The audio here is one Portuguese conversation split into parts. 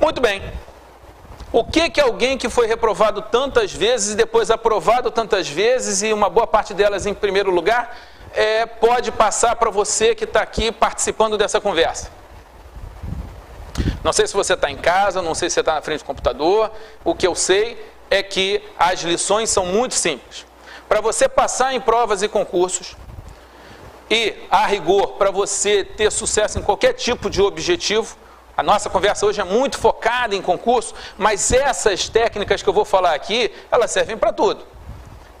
Muito bem. O que alguém que foi reprovado tantas vezes e depois aprovado tantas vezes, e uma boa parte delas em primeiro lugar, pode passar para você que está aqui participando dessa conversa? Não sei se você está em casa, não sei se você está na frente do computador. O que eu sei é que as lições são muito simples. Para você passar em provas e concursos, e, a rigor, para você ter sucesso em qualquer tipo de objetivo, a nossa conversa hoje é muito focada em concurso, mas essas técnicas que eu vou falar aqui, elas servem para tudo.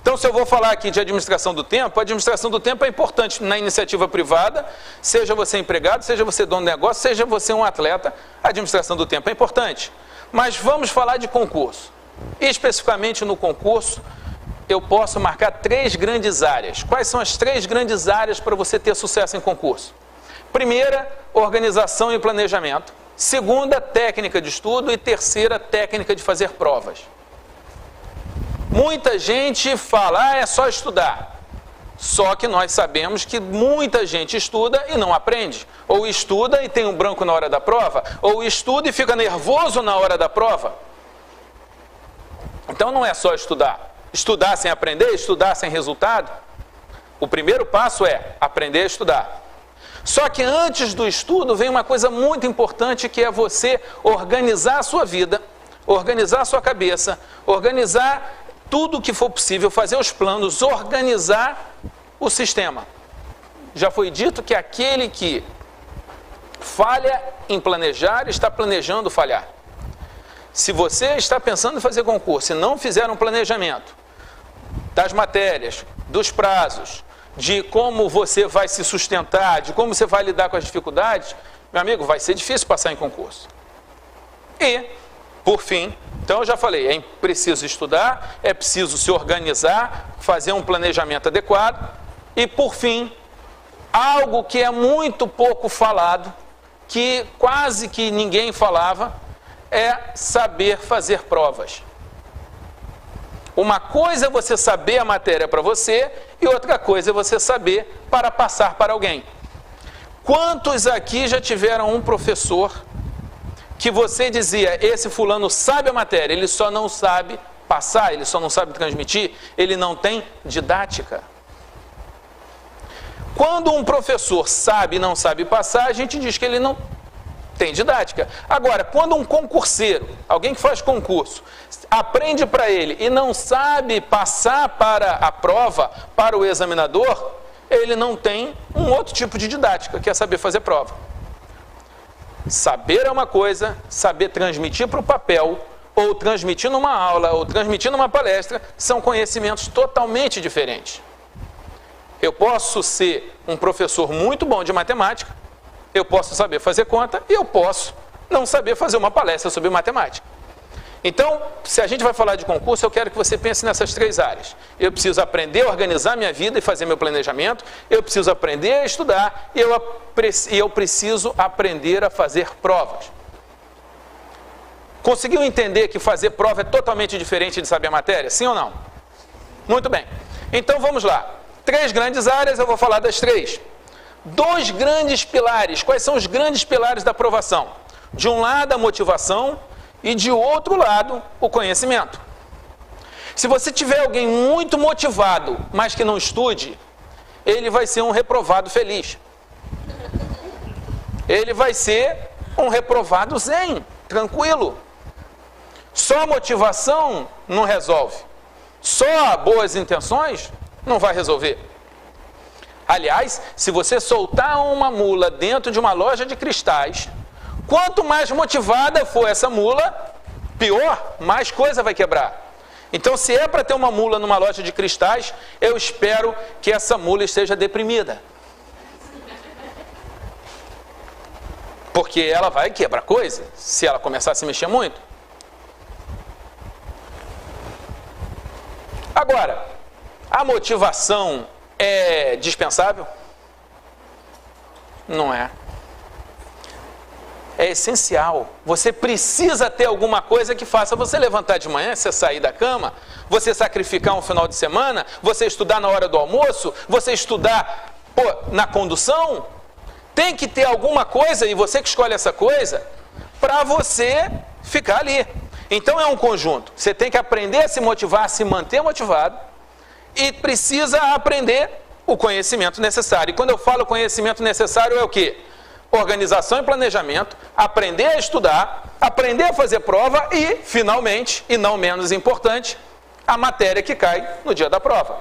Então, se eu vou falar aqui de administração do tempo, a administração do tempo é importante na iniciativa privada, seja você empregado, seja você dono de negócio, seja você um atleta, a administração do tempo é importante. Mas vamos falar de concurso. Especificamente no concurso, eu posso marcar 3 grandes áreas. Quais são as 3 grandes áreas para você ter sucesso em concurso? Primeira, organização e planejamento. Segunda, técnica de estudo. E terceira, técnica de fazer provas. Muita gente fala, é só estudar. Só que nós sabemos que muita gente estuda e não aprende. Ou estuda e tem um branco na hora da prova, ou estuda e fica nervoso na hora da prova. Então não é só estudar. Estudar sem aprender, estudar sem resultado. O primeiro passo é aprender a estudar. Só que antes do estudo vem uma coisa muito importante, que é você organizar a sua vida, organizar a sua cabeça, organizar tudo o que for possível, fazer os planos, organizar o sistema. Já foi dito que aquele que falha em planejar, está planejando falhar. Se você está pensando em fazer concurso e não fizer um planejamento das matérias, dos prazos, de como você vai se sustentar, de como você vai lidar com as dificuldades, meu amigo, vai ser difícil passar em concurso. E, por fim, então eu já falei, é preciso estudar, é preciso se organizar, fazer um planejamento adequado. E, por fim, algo que é muito pouco falado, que quase que ninguém falava, é saber fazer provas. Uma coisa é você saber a matéria para você e outra coisa é você saber para passar para alguém. Quantos aqui já tiveram um professor que você dizia, esse fulano sabe a matéria, ele só não sabe passar, ele só não sabe transmitir, ele não tem didática? Quando um professor sabe e não sabe passar, a gente diz que ele não tem didática. Agora, quando um concurseiro, alguém que faz concurso, aprende para ele e não sabe passar para a prova, para o examinador, ele não tem um outro tipo de didática, que é saber fazer prova. Saber é uma coisa, saber transmitir para o papel, ou transmitir numa aula, ou transmitir numa palestra, são conhecimentos totalmente diferentes. Eu posso ser um professor muito bom de matemática, eu posso saber fazer conta e eu posso não saber fazer uma palestra sobre matemática. Então, se a gente vai falar de concurso, eu quero que você pense nessas 3 áreas. Eu preciso aprender a organizar minha vida e fazer meu planejamento, eu preciso aprender a estudar e eu preciso aprender a fazer provas. Conseguiu entender que fazer prova é totalmente diferente de saber a matéria? Sim ou não? Muito bem. Então vamos lá. 3 grandes áreas, eu vou falar das 3. 2 grandes pilares. Quais são os grandes pilares da aprovação? De um lado, a motivação e de outro lado, o conhecimento. Se você tiver alguém muito motivado, mas que não estude, ele vai ser um reprovado feliz. Ele vai ser um reprovado zen, tranquilo. Só motivação não resolve. Só boas intenções não vai resolver. Aliás, se você soltar uma mula dentro de uma loja de cristais, quanto mais motivada for essa mula, pior, mais coisa vai quebrar. Então, se é para ter uma mula numa loja de cristais, eu espero que essa mula esteja deprimida. Porque ela vai quebrar coisa, se ela começar a se mexer muito. Agora, a motivação é dispensável? Não é. É essencial. Você precisa ter alguma coisa que faça você levantar de manhã, você sair da cama, você sacrificar um final de semana, você estudar na hora do almoço, você estudar na condução. Tem que ter alguma coisa, e você que escolhe essa coisa, para você ficar ali. Então é um conjunto. Você tem que aprender a se motivar, a se manter motivado e precisa aprender o conhecimento necessário. E quando eu falo conhecimento necessário é o quê? Organização e planejamento, aprender a estudar, aprender a fazer prova e, finalmente, e não menos importante, a matéria que cai no dia da prova.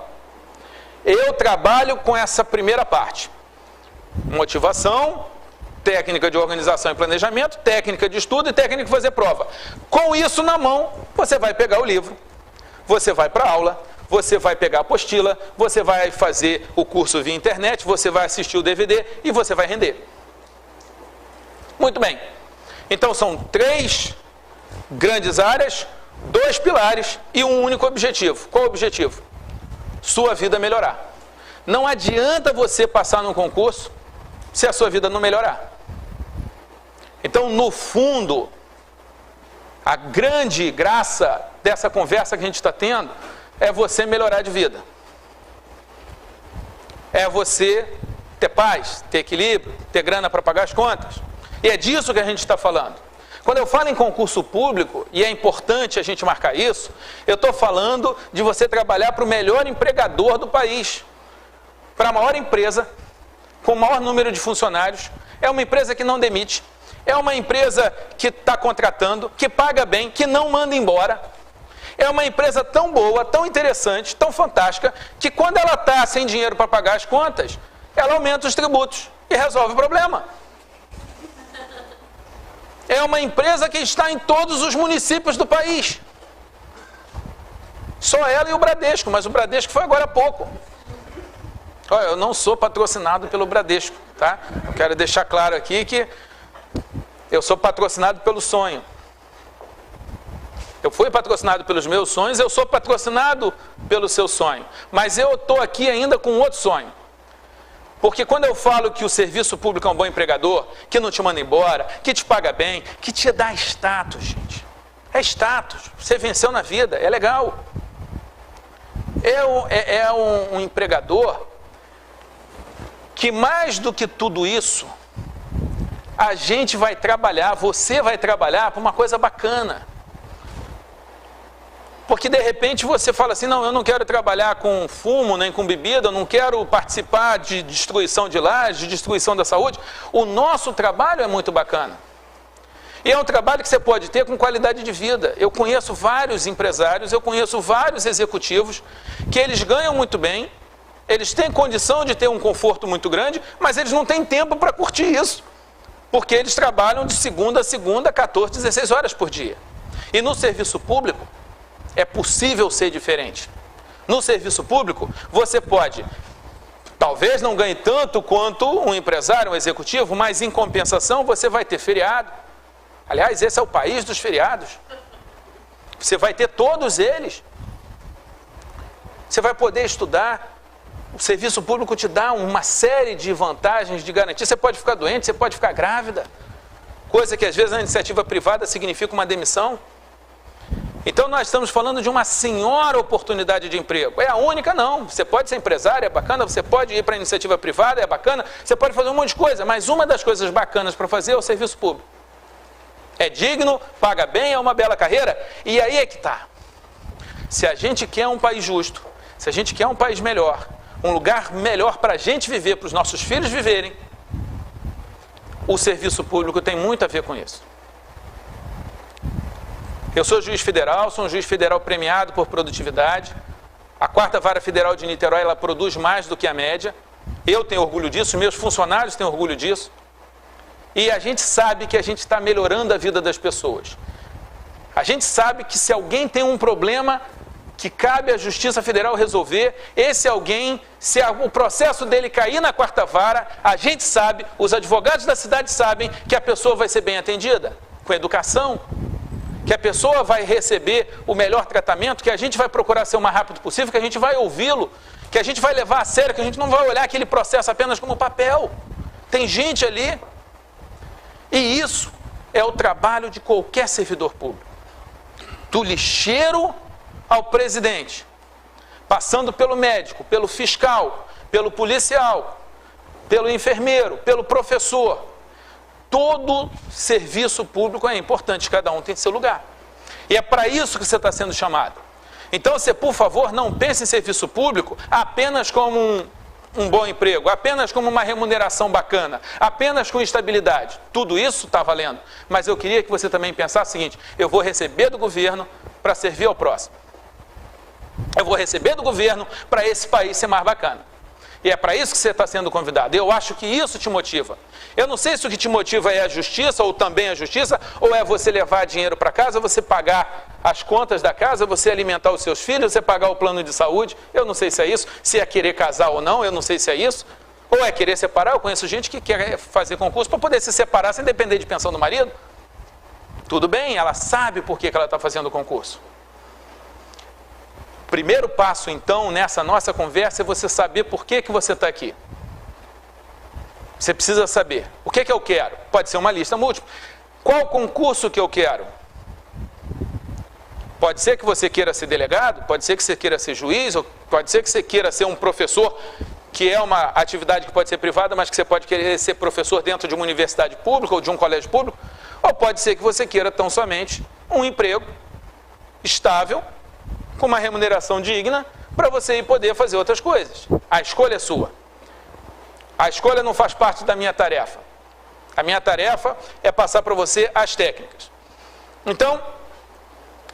Eu trabalho com essa primeira parte. Motivação, técnica de organização e planejamento, técnica de estudo e técnica de fazer prova. Com isso na mão, você vai pegar o livro, você vai para a aula, você vai pegar a apostila, você vai fazer o curso via internet, você vai assistir o DVD e você vai render. Muito bem. Então são 3 grandes áreas, 2 pilares e um único objetivo. Qual o objetivo? Sua vida melhorar. Não adianta você passar num concurso se a sua vida não melhorar. Então, no fundo, a grande graça dessa conversa que a gente está tendo é você melhorar de vida. É você ter paz, ter equilíbrio, ter grana para pagar as contas. E é disso que a gente está falando. Quando eu falo em concurso público, e é importante a gente marcar isso, eu estou falando de você trabalhar para o melhor empregador do país, para a maior empresa, com o maior número de funcionários, é uma empresa que não demite, é uma empresa que está contratando, que paga bem, que não manda embora. É uma empresa tão boa, tão interessante, tão fantástica, que quando ela está sem dinheiro para pagar as contas, ela aumenta os tributos e resolve o problema. É uma empresa que está em todos os municípios do país. Só ela e o Bradesco, mas o Bradesco foi agora há pouco. Olha, eu não sou patrocinado pelo Bradesco, tá? Eu quero deixar claro aqui que eu sou patrocinado pelo sonho. Eu fui patrocinado pelos meus sonhos, eu sou patrocinado pelo seu sonho. Mas eu estou aqui ainda com outro sonho. Porque quando eu falo que o serviço público é um bom empregador, que não te manda embora, que te paga bem, que te dá status, gente. É status. Você venceu na vida, é legal. É um empregador que mais do que tudo isso, a gente vai trabalhar, você vai trabalhar para uma coisa bacana. Porque de repente você fala assim, não, eu não quero trabalhar com fumo, nem com bebida, eu não quero participar de destruição de lajes, de destruição da saúde. O nosso trabalho é muito bacana. E é um trabalho que você pode ter com qualidade de vida. Eu conheço vários empresários, eu conheço vários executivos que eles ganham muito bem, eles têm condição de ter um conforto muito grande, mas eles não têm tempo para curtir isso. Porque eles trabalham de segunda a segunda, 14, 16 horas por dia. E no serviço público, é possível ser diferente. No serviço público, você pode, talvez não ganhe tanto quanto um empresário, um executivo, mas em compensação você vai ter feriado. Aliás, esse é o país dos feriados. Você vai ter todos eles. Você vai poder estudar. O serviço público te dá uma série de vantagens, de garantias. Você pode ficar doente, você pode ficar grávida. Coisa que às vezes na iniciativa privada significa uma demissão. Então nós estamos falando de uma senhora oportunidade de emprego. É a única não. Você pode ser empresário, é bacana. Você pode ir para a iniciativa privada, é bacana. Você pode fazer um monte de coisa. Mas uma das coisas bacanas para fazer é o serviço público. É digno, paga bem, é uma bela carreira. E aí é que está. Se a gente quer um país justo, se a gente quer um país melhor, um lugar melhor para a gente viver, para os nossos filhos viverem, o serviço público tem muito a ver com isso. Eu sou juiz federal, sou um juiz federal premiado por produtividade. A 4ª Vara Federal de Niterói, ela produz mais do que a média. Eu tenho orgulho disso, meus funcionários têm orgulho disso. E a gente sabe que a gente está melhorando a vida das pessoas. A gente sabe que se alguém tem um problema que cabe à Justiça Federal resolver, esse alguém, se o processo dele cair na 4ª Vara, a gente sabe, os advogados da cidade sabem que a pessoa vai ser bem atendida, com educação, que a pessoa vai receber o melhor tratamento, que a gente vai procurar ser o mais rápido possível, que a gente vai ouvi-lo, que a gente vai levar a sério, que a gente não vai olhar aquele processo apenas como papel. Tem gente ali. E isso é o trabalho de qualquer servidor público. Do lixeiro ao presidente, passando pelo médico, pelo fiscal, pelo policial, pelo enfermeiro, pelo professor. todo serviço público é importante, cada um tem seu lugar. E é para isso que você está sendo chamado. Então você, por favor, não pense em serviço público apenas como um bom emprego, apenas como uma remuneração bacana, apenas com estabilidade. Tudo isso está valendo. Mas eu queria que você também pensasse o seguinte: eu vou receber do governo para servir ao próximo. Eu vou receber do governo para esse país ser mais bacana. E é para isso que você está sendo convidado. Eu acho que isso te motiva. Eu não sei se o que te motiva é a justiça, ou também a justiça, ou é você levar dinheiro para casa, você pagar as contas da casa, você alimentar os seus filhos, você pagar o plano de saúde. Eu não sei se é isso, se é querer casar ou não, eu não sei se é isso. Ou é querer separar. Eu conheço gente que quer fazer concurso para poder se separar sem depender de pensão do marido. Tudo bem, ela sabe por que ela está fazendo o concurso. Primeiro passo, então, nessa nossa conversa é você saber por que você está aqui. Você precisa saber. O que eu quero? Pode ser uma lista múltipla. Qual concurso que eu quero? Pode ser que você queira ser delegado, pode ser que você queira ser juiz, ou pode ser que você queira ser um professor, que é uma atividade que pode ser privada, mas que você pode querer ser professor dentro de uma universidade pública ou de um colégio público. Ou pode ser que você queira tão somente um emprego estável, com uma remuneração digna, para você ir poder fazer outras coisas. A escolha é sua. A escolha não faz parte da minha tarefa. A minha tarefa é passar para você as técnicas. Então,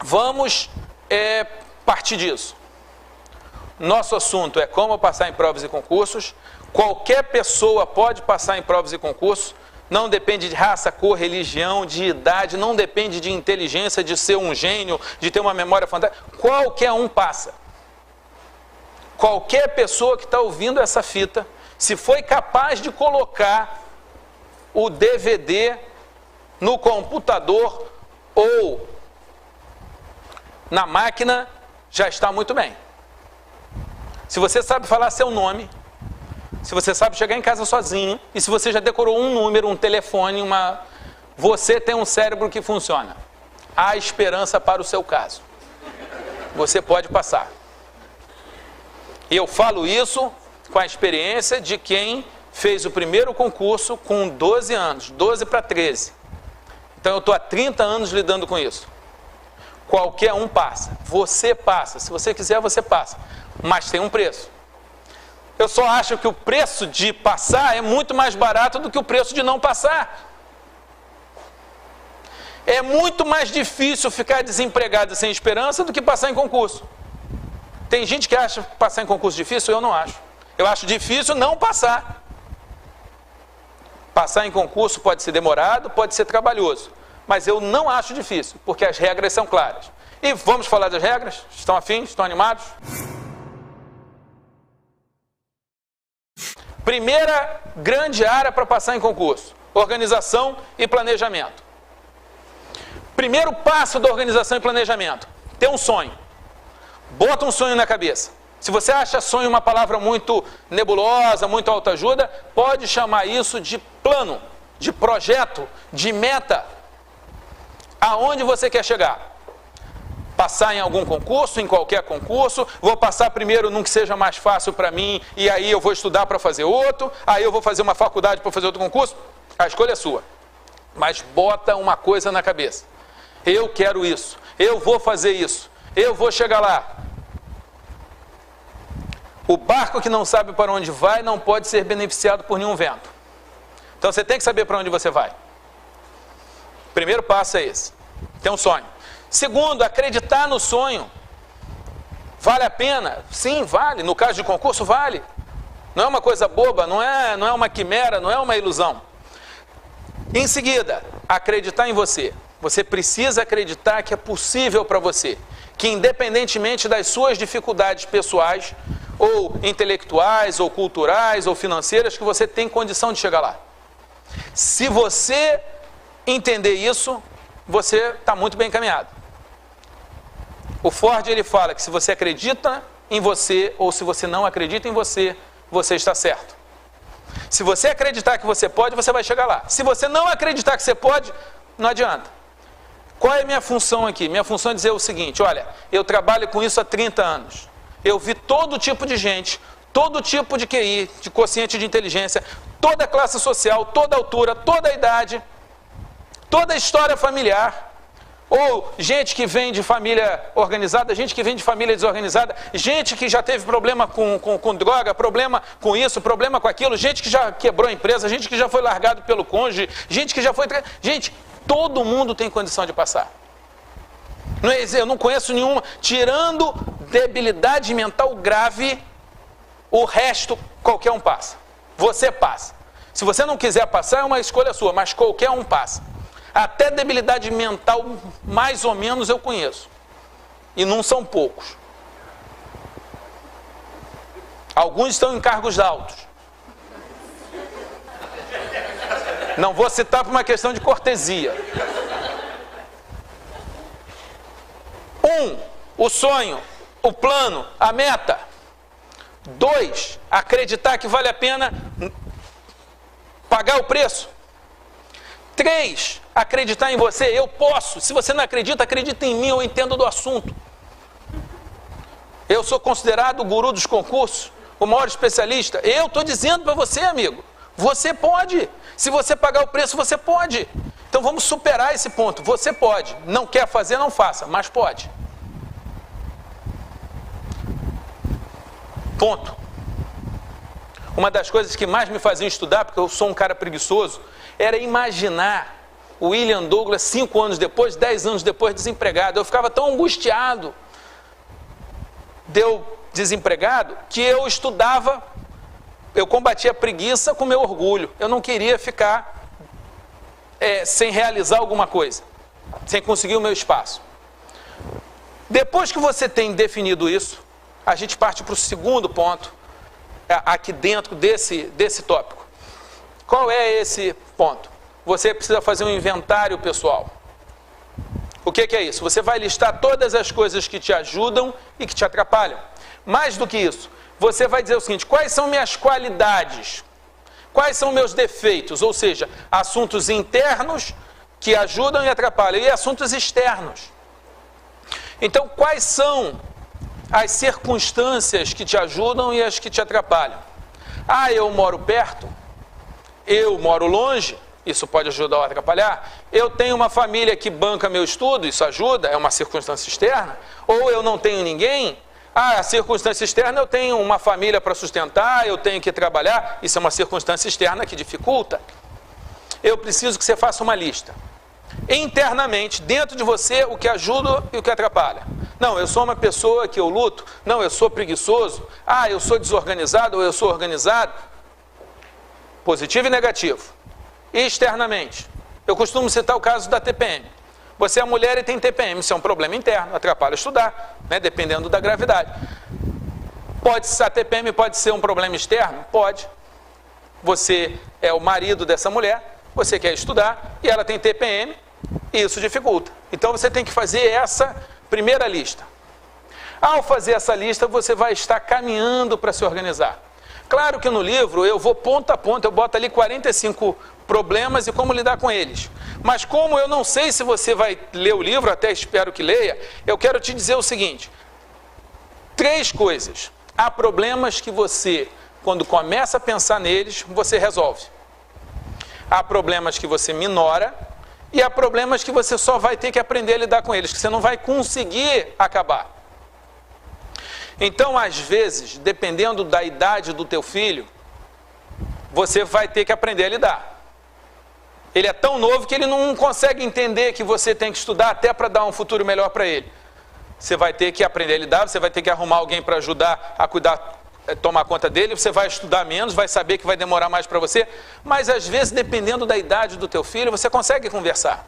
vamos partir disso. Nosso assunto é como passar em provas e concursos. Qualquer pessoa pode passar em provas e concursos. Não depende de raça, cor, religião, de idade, não depende de inteligência, de ser um gênio, de ter uma memória fantástica. Qualquer um passa. Qualquer pessoa que está ouvindo essa fita, se foi capaz de colocar o DVD no computador ou na máquina, já está muito bem. Se você sabe falar seu nome, se você sabe chegar em casa sozinho, e se você já decorou um número, um telefone, você tem um cérebro que funciona. Há esperança para o seu caso. Você pode passar. E eu falo isso com a experiência de quem fez o primeiro concurso com 12 anos, 12 para 13. Então eu estou há 30 anos lidando com isso. Qualquer um passa. Você passa. Se você quiser, você passa. Mas tem um preço. Eu só acho que o preço de passar é muito mais barato do que o preço de não passar. É muito mais difícil ficar desempregado sem esperança do que passar em concurso. Tem gente que acha passar em concurso difícil, eu não acho. Eu acho difícil não passar. Passar em concurso pode ser demorado, pode ser trabalhoso. Mas eu não acho difícil, porque as regras são claras. E vamos falar das regras? Estão afins? Estão animados? Primeira grande área para passar em concurso: organização e planejamento. Primeiro passo da organização e planejamento: ter um sonho. Bota um sonho na cabeça. Se você acha sonho uma palavra muito nebulosa, muito autoajuda, pode chamar isso de plano, de projeto, de meta. Aonde você quer chegar? Passar em algum concurso, em qualquer concurso, vou passar primeiro num que seja mais fácil para mim, e aí eu vou estudar para fazer outro, aí eu vou fazer uma faculdade para fazer outro concurso. A escolha é sua. Mas bota uma coisa na cabeça: eu quero isso, eu vou fazer isso, eu vou chegar lá. O barco que não sabe para onde vai não pode ser beneficiado por nenhum vento. Então você tem que saber para onde você vai. Primeiro passo é esse: ter um sonho. Segundo, acreditar no sonho. Vale a pena? Sim, vale. No caso de concurso, vale. Não é uma coisa boba, não é uma quimera, não é uma ilusão. Em seguida, acreditar em você. Você precisa acreditar que é possível para você, que independentemente das suas dificuldades pessoais, ou intelectuais, ou culturais, ou financeiras, que você tem condição de chegar lá. Se você entender isso, você está muito bem encaminhado. O Ford, ele fala que se você acredita em você, ou se você não acredita em você, você está certo. Se você acreditar que você pode, você vai chegar lá. Se você não acreditar que você pode, não adianta. Qual é a minha função aqui? Minha função é dizer o seguinte: olha, eu trabalho com isso há 30 anos. Eu vi todo tipo de gente, todo tipo de QI, de quociente de inteligência, toda classe social, toda altura, toda idade, toda história familiar. Ou gente que vem de família organizada, gente que vem de família desorganizada, gente que já teve problema com droga, problema com isso, problema com aquilo, gente que já quebrou a empresa, gente que já foi largado pelo cônjuge, gente que já foi... Gente, todo mundo tem condição de passar. Eu não conheço nenhuma, tirando debilidade mental grave, o resto qualquer um passa. Você passa. Se você não quiser passar, é uma escolha sua, mas qualquer um passa. Até debilidade mental, mais ou menos, eu conheço. E não são poucos. Alguns estão em cargos altos. Não vou citar por uma questão de cortesia. O sonho, o plano, a meta. 2, acreditar que vale a pena pagar o preço. 3, acreditar em você, eu posso. Se você não acredita, acredita em mim, eu entendo do assunto. Eu sou considerado o guru dos concursos, o maior especialista. Eu estou dizendo para você, amigo, você pode. Se você pagar o preço, você pode. Então vamos superar esse ponto. Você pode. Não quer fazer, não faça, mas pode. Ponto. Uma das coisas que mais me faziam estudar, porque eu sou um cara preguiçoso, era imaginar o William Douglas 5 anos depois, 10 anos depois, desempregado. Eu ficava tão angustiado de eu desempregado, que eu estudava, eu combatia a preguiça com meu orgulho. Eu não queria ficar sem realizar alguma coisa, sem conseguir o meu espaço. Depois que você tem definido isso, a gente parte para o segundo ponto, aqui dentro desse tópico. Qual é esse ponto? Você precisa fazer um inventário pessoal. O que é isso? Você vai listar todas as coisas que te ajudam e que te atrapalham. Mais do que isso, você vai dizer o seguinte: quais são minhas qualidades? Quais são meus defeitos? Ou seja, assuntos internos que ajudam e atrapalham, e assuntos externos. Então, quais são as circunstâncias que te ajudam e as que te atrapalham? Ah, eu moro perto? Eu moro longe? Isso pode ajudar ou atrapalhar. Eu tenho uma família que banca meu estudo? Isso ajuda? É uma circunstância externa. Ou eu não tenho ninguém? Ah, a circunstância externa, eu tenho uma família para sustentar, eu tenho que trabalhar. Isso é uma circunstância externa que dificulta. Eu preciso que você faça uma lista. Internamente, dentro de você, o que ajuda e o que atrapalha. Não, eu sou uma pessoa que eu luto. Não, eu sou preguiçoso. Ah, eu sou desorganizado ou eu sou organizado. Positivo e negativo. E externamente, eu costumo citar o caso da TPM. Você é mulher e tem TPM, isso é um problema interno, atrapalha estudar, né, dependendo da gravidade. A TPM pode ser um problema externo? Pode. Você é o marido dessa mulher, você quer estudar e ela tem TPM e isso dificulta. Então você tem que fazer essa primeira lista. Ao fazer essa lista, você vai estar caminhando para se organizar. Claro que no livro eu vou ponto a ponto, eu boto ali 45 problemas e como lidar com eles. Mas como eu não sei se você vai ler o livro, até espero que leia, eu quero te dizer o seguinte: 3 coisas. Há problemas que você, quando começa a pensar neles, você resolve. Há problemas que você minora e há problemas que você só vai ter que aprender a lidar com eles, que você não vai conseguir acabar. Então, às vezes, dependendo da idade do teu filho, você vai ter que aprender a lidar. Ele é tão novo que ele não consegue entender que você tem que estudar até para dar um futuro melhor para ele. Você vai ter que aprender a lidar, você vai ter que arrumar alguém para ajudar a cuidar, tomar conta dele, você vai estudar menos, vai saber que vai demorar mais para você, mas às vezes, dependendo da idade do teu filho, você consegue conversar.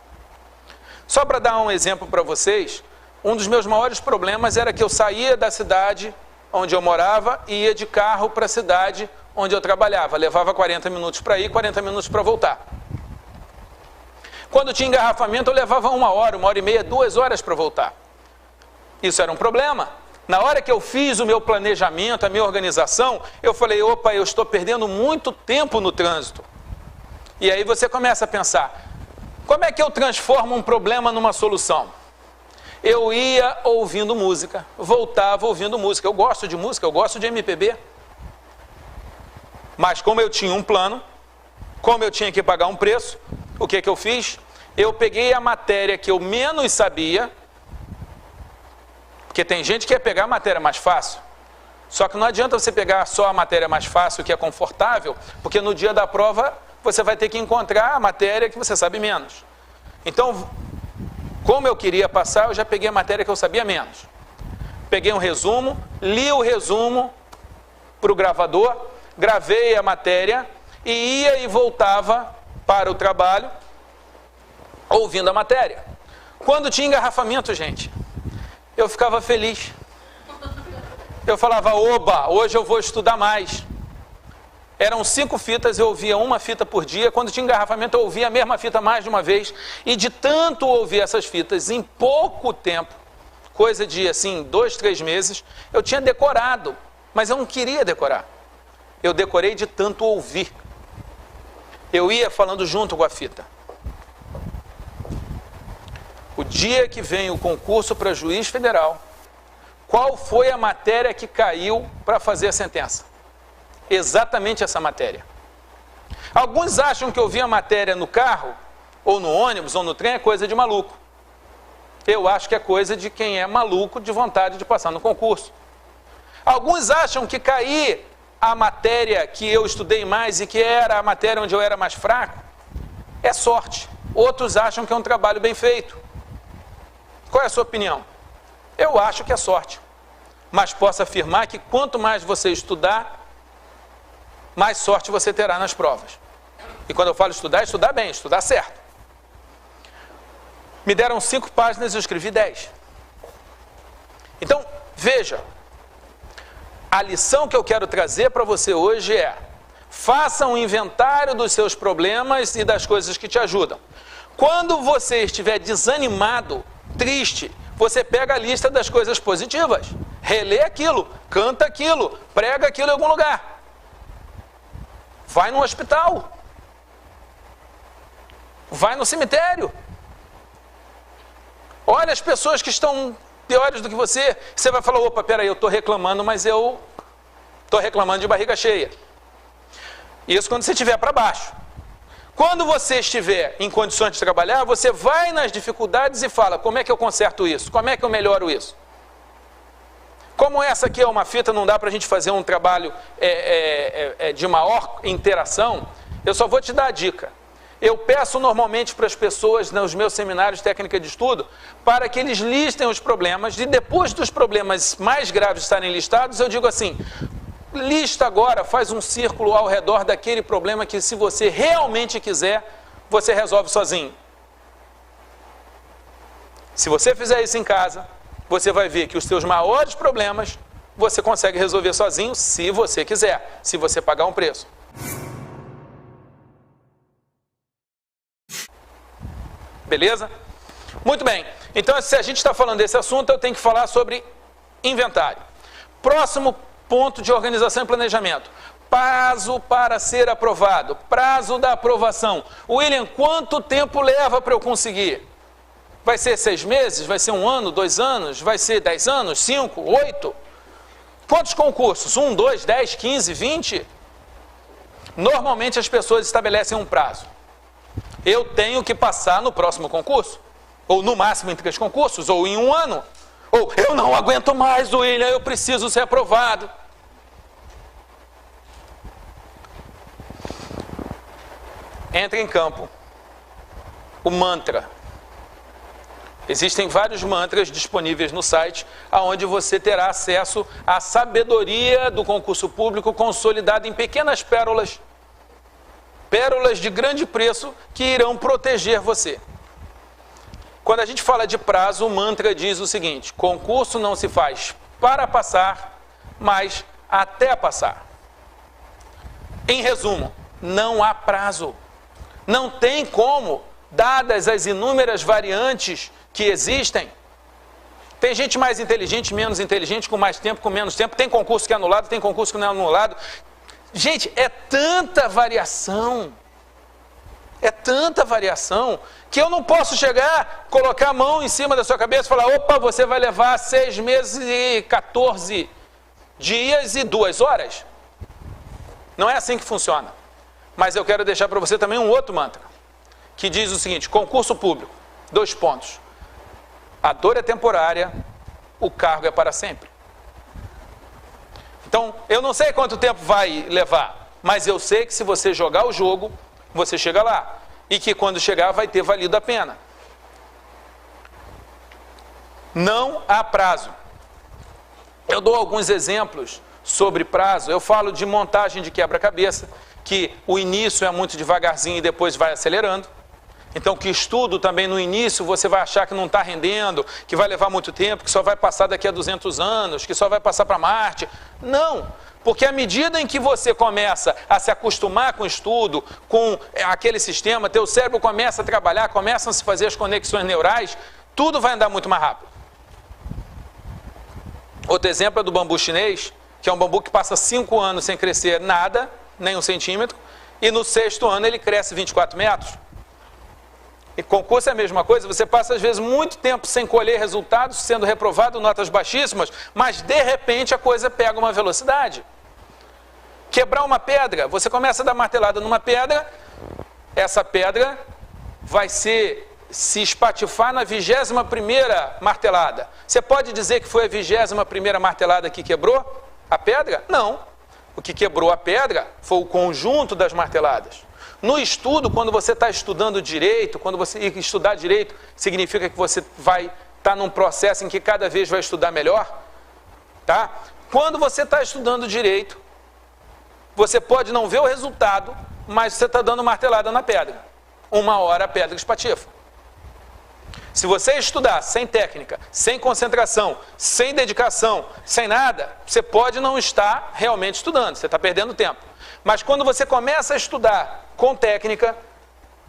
Só para dar um exemplo para vocês, um dos meus maiores problemas era que eu saía da cidade onde eu morava e ia de carro para a cidade onde eu trabalhava. Levava 40 minutos para ir, 40 minutos para voltar. Quando tinha engarrafamento, eu levava 1 hora, 1h30, 2 horas para voltar. Isso era um problema. Na hora que eu fiz o meu planejamento, a minha organização, eu falei: opa, eu estou perdendo muito tempo no trânsito. E aí você começa a pensar: como é que eu transformo um problema numa solução? Eu ia ouvindo música, voltava ouvindo música. Eu gosto de música, eu gosto de MPB. Mas como eu tinha um plano, como eu tinha que pagar um preço, o que eu fiz? Eu peguei a matéria que eu menos sabia, porque tem gente que quer pegar a matéria mais fácil. Só que não adianta você pegar só a matéria mais fácil, que é confortável, porque no dia da prova você vai ter que encontrar a matéria que você sabe menos. Então, como eu queria passar, eu já peguei a matéria que eu sabia menos. Peguei um resumo, li o resumo para o gravador, gravei a matéria e ia e voltava para o trabalho ouvindo a matéria. Quando tinha engarrafamento, gente, eu ficava feliz. Eu falava, oba, hoje eu vou estudar mais. Eram 5 fitas, eu ouvia uma fita por dia. Quando tinha engarrafamento, eu ouvia a mesma fita mais de uma vez. E de tanto ouvir essas fitas, em pouco tempo, coisa de, assim, 2, 3 meses, eu tinha decorado. Mas eu não queria decorar. Eu decorei de tanto ouvir. Eu ia falando junto com a fita. O dia que vem o concurso para juiz federal, qual foi a matéria que caiu para fazer a sentença? Exatamente essa matéria. Alguns acham que ouvir a matéria no carro, ou no ônibus, ou no trem, é coisa de maluco. Eu acho que é coisa de quem é maluco de vontade de passar no concurso. Alguns acham que cair a matéria que eu estudei mais e que era a matéria onde eu era mais fraco, é sorte. Outros acham que é um trabalho bem feito. Qual é a sua opinião? Eu acho que é sorte. Mas posso afirmar que quanto mais você estudar, mais sorte você terá nas provas. E quando eu falo estudar, é estudar bem, estudar certo. Me deram 5 páginas e eu escrevi 10. Então, veja, a lição que eu quero trazer para você hoje é: faça um inventário dos seus problemas e das coisas que te ajudam. Quando você estiver desanimado, triste, você pega a lista das coisas positivas, relê aquilo, canta aquilo, prega aquilo em algum lugar. Vai no hospital. Vai no cemitério. Olha as pessoas que estão piores do que você. Você vai falar, opa, peraí, eu estou reclamando, mas eu estou reclamando de barriga cheia. Isso quando você estiver para baixo. Quando você estiver em condições de trabalhar, você vai nas dificuldades e fala, como é que eu conserto isso? Como é que eu melhoro isso? Como essa aqui é uma fita, não dá para a gente fazer um trabalho de maior interação, eu só vou te dar a dica. Eu peço normalmente para as pessoas, nos meus seminários de técnica de estudo, para que eles listem os problemas, e depois dos problemas mais graves estarem listados, eu digo assim, lista agora, faz um círculo ao redor daquele problema que, se você realmente quiser, você resolve sozinho. Se você fizer isso em casa, você vai ver que os seus maiores problemas você consegue resolver sozinho, se você quiser, se você pagar um preço. Beleza? Muito bem. Então, se a gente está falando desse assunto, eu tenho que falar sobre inventário. Próximo ponto de organização e planejamento. Prazo para ser aprovado. Prazo da aprovação. William, quanto tempo leva para eu conseguir? Vai ser 6 meses? Vai ser 1 ano, 2 anos? Vai ser 10 anos? 5, 8? Quantos concursos? 1, 2, 10, 15, 20? Normalmente as pessoas estabelecem um prazo. Eu tenho que passar no próximo concurso, ou no máximo em 3 concursos, ou em 1 ano. Ou eu não aguento mais, William, eu preciso ser aprovado. Entra em campo o mantra. Existem vários mantras disponíveis no site, onde você terá acesso à sabedoria do concurso público consolidada em pequenas pérolas. Pérolas de grande preço que irão proteger você. Quando a gente fala de prazo, o mantra diz o seguinte: concurso não se faz para passar, mas até passar. Em resumo, não há prazo. Não tem como, dadas as inúmeras variantes que existem. Tem gente mais inteligente, menos inteligente, com mais tempo, com menos tempo. Tem concurso que é anulado, tem concurso que não é anulado. Gente, é tanta variação, que eu não posso chegar, colocar a mão em cima da sua cabeça e falar, opa, você vai levar 6 meses e 14 dias e 2 horas. Não é assim que funciona. Mas eu quero deixar para você também um outro mantra, que diz o seguinte: concurso público, 2 pontos. A dor é temporária, o cargo é para sempre. Então, eu não sei quanto tempo vai levar, mas eu sei que se você jogar o jogo, você chega lá. E que quando chegar vai ter valido a pena. Não há prazo. Eu dou alguns exemplos sobre prazo. Eu falo de montagem de quebra-cabeça, que o início é muito devagarzinho e depois vai acelerando. Então, que estudo também no início você vai achar que não está rendendo, que vai levar muito tempo, que só vai passar daqui a 200 anos, que só vai passar para Marte. Não, porque à medida em que você começa a se acostumar com o estudo, com aquele sistema, teu cérebro começa a trabalhar, começam a se fazer as conexões neurais, tudo vai andar muito mais rápido. Outro exemplo é do bambu chinês, que é um bambu que passa 5 anos sem crescer nada, nem 1 centímetro, e no 6º ano ele cresce 24 metros. E concurso é a mesma coisa, você passa às vezes muito tempo sem colher resultados, sendo reprovado, notas baixíssimas, mas de repente a coisa pega uma velocidade. Quebrar uma pedra, você começa a dar martelada numa pedra, essa pedra vai se espatifar na 21ª martelada. Você pode dizer que foi a 21ª martelada que quebrou a pedra? Não. O que quebrou a pedra foi o conjunto das marteladas. No estudo, quando você está estudando direito, quando você estudar direito, significa que você vai estar num processo em que cada vez vai estudar melhor, tá? Quando você está estudando direito, você pode não ver o resultado, mas você está dando martelada na pedra. 1 hora a pedra espatifa. Se você estudar sem técnica, sem concentração, sem dedicação, sem nada, você pode não estar realmente estudando, você está perdendo tempo. Mas quando você começa a estudar com técnica,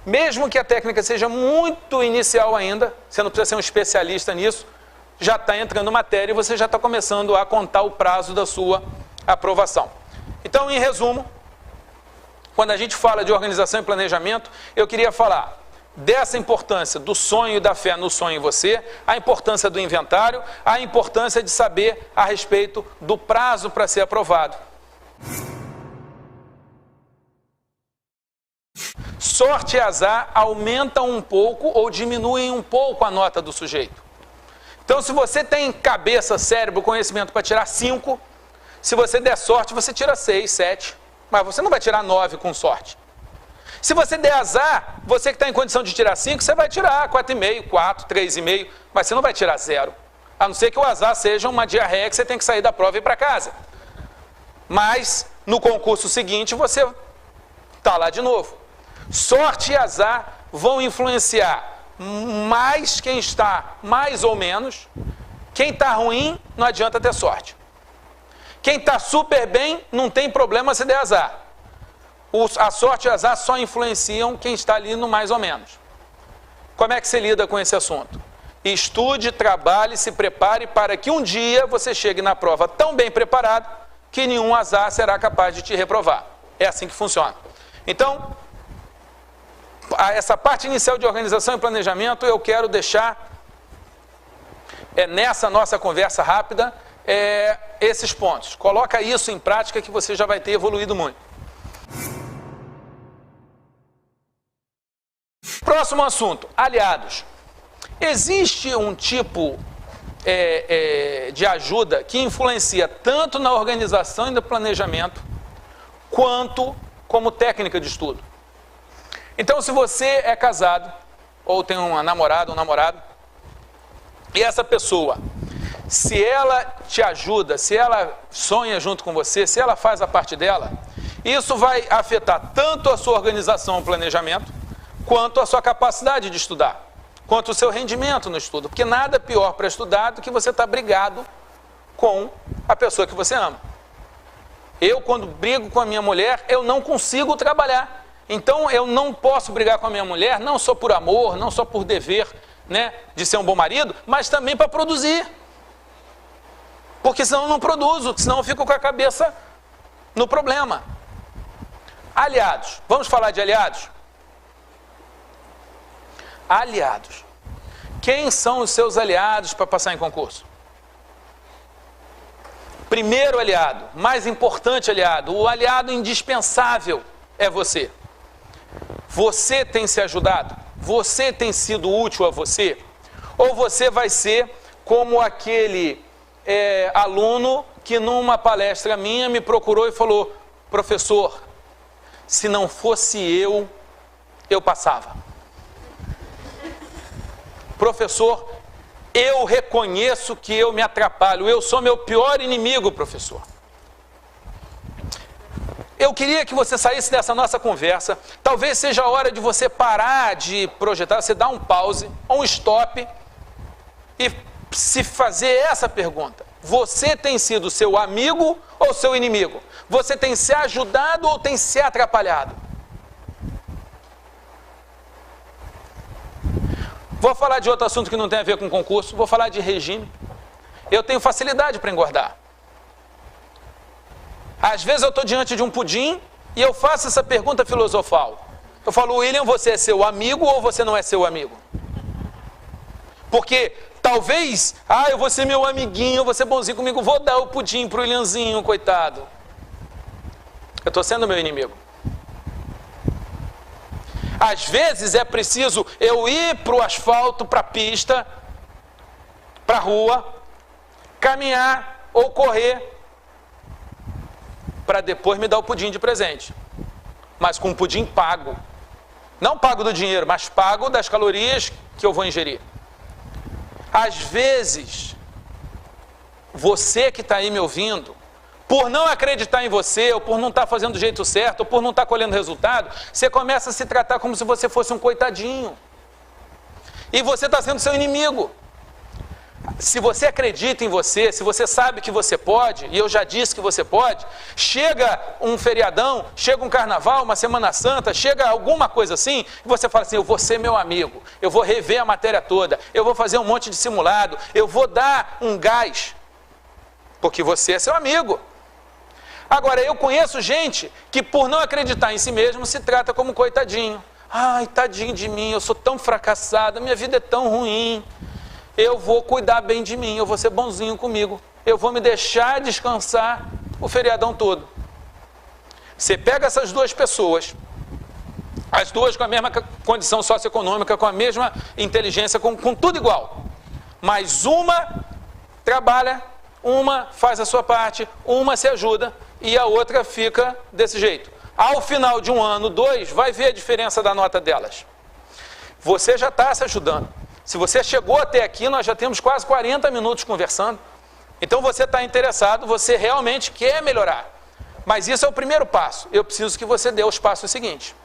mesmo que a técnica seja muito inicial ainda, você não precisa ser um especialista nisso, já está entrando matéria e você já está começando a contar o prazo da sua aprovação. Então, em resumo, quando a gente fala de organização e planejamento, eu queria falar dessa importância do sonho e da fé no sonho em você, a importância do inventário, a importância de saber a respeito do prazo para ser aprovado. Sorte e azar aumentam um pouco ou diminuem um pouco a nota do sujeito. Então, se você tem cabeça, cérebro, conhecimento para tirar 5, se você der sorte, você tira 6, 7, mas você não vai tirar 9 com sorte. Se você der azar, você que está em condição de tirar 5, você vai tirar 4,5, 4, 3,5, mas você não vai tirar 0. A não ser que o azar seja uma diarreia que você tem que sair da prova e ir para casa. Mas, no concurso seguinte, você está lá de novo. Sorte e azar vão influenciar mais quem está mais ou menos. Quem está ruim, não adianta ter sorte. Quem está super bem, não tem problema se der azar. A sorte e o azar só influenciam quem está ali no mais ou menos. Como é que você lida com esse assunto? Estude, trabalhe, se prepare para que um dia você chegue na prova tão bem preparado que nenhum azar será capaz de te reprovar. É assim que funciona. Então, essa parte inicial de organização e planejamento eu quero deixar nessa nossa conversa rápida esses pontos. Coloca isso em prática que você já vai ter evoluído muito. Próximo assunto, aliados. Existe um tipo de ajuda que influencia tanto na organização e no planejamento, quanto como técnica de estudo. Então, se você é casado, ou tem uma namorada, um namorado, e essa pessoa, se ela te ajuda, se ela sonha junto com você, se ela faz a parte dela, isso vai afetar tanto a sua organização e planejamento, quanto a sua capacidade de estudar, quanto o seu rendimento no estudo. Porque nada é pior para estudar do que você estar brigado com a pessoa que você ama. Eu, quando brigo com a minha mulher, eu não consigo trabalhar. Então, eu não posso brigar com a minha mulher, não só por amor, não só por dever, né, de ser um bom marido, mas também para produzir. Porque senão eu não produzo, senão eu fico com a cabeça no problema. Aliados. Vamos falar de aliados? Aliados. Quem são os seus aliados para passar em concurso? primeiro aliado, mais importante aliado, o aliado indispensável é você. Você tem se ajudado? Você tem sido útil a você? Ou você vai ser como aquele aluno que numa palestra minha me procurou e falou: professor, se não fosse eu passava. Professor, eu reconheço que eu me atrapalho, eu sou meu pior inimigo, professor. Eu queria que você saísse dessa nossa conversa, talvez seja a hora de você parar de projetar, você dar um pause, um stop e se fazer essa pergunta: você tem sido seu amigo ou seu inimigo? Você tem se ajudado ou tem se atrapalhado? Vou falar de outro assunto que não tem a ver com concurso, vou falar de regime. Eu tenho facilidade para engordar. Às vezes eu estou diante de um pudim e eu faço essa pergunta filosofal. Eu falo: William, você é seu amigo ou você não é seu amigo? Porque talvez, eu vou ser meu amiguinho, eu vou ser bonzinho comigo, vou dar o pudim para o Williamzinho, coitado. Eu estou sendo meu inimigo. Às vezes é preciso eu ir para o asfalto, para a pista, para a rua, caminhar ou correr, para depois me dar o pudim de presente. Mas com um pudim pago. Não pago do dinheiro, mas pago das calorias que eu vou ingerir. Às vezes, você que está aí me ouvindo, por não acreditar em você, ou por não estar fazendo do jeito certo, ou por não estar colhendo resultado, você começa a se tratar como se você fosse um coitadinho. E você está sendo seu inimigo. Se você acredita em você, se você sabe que você pode, e eu já disse que você pode, chega um feriadão, chega um carnaval, uma Semana Santa, chega alguma coisa assim, e você fala assim: eu vou ser meu amigo, eu vou rever a matéria toda, eu vou fazer um monte de simulado, eu vou dar um gás, porque você é seu amigo. Agora, eu conheço gente que por não acreditar em si mesmo se trata como coitadinho. Ai, tadinho de mim, eu sou tão fracassado, minha vida é tão ruim. Eu vou cuidar bem de mim, eu vou ser bonzinho comigo, eu vou me deixar descansar o feriadão todo. Você pega essas duas pessoas, as duas com a mesma condição socioeconômica, com a mesma inteligência, com tudo igual, mas uma trabalha, uma faz a sua parte, uma se ajuda e a outra fica desse jeito. Ao final de um ano, 2, vai ver a diferença da nota delas. Você já está se ajudando. Se você chegou até aqui, nós já temos quase 40 minutos conversando. Então você está interessado, você realmente quer melhorar. Mas isso é o primeiro passo. Eu preciso que você dê os passos seguintes.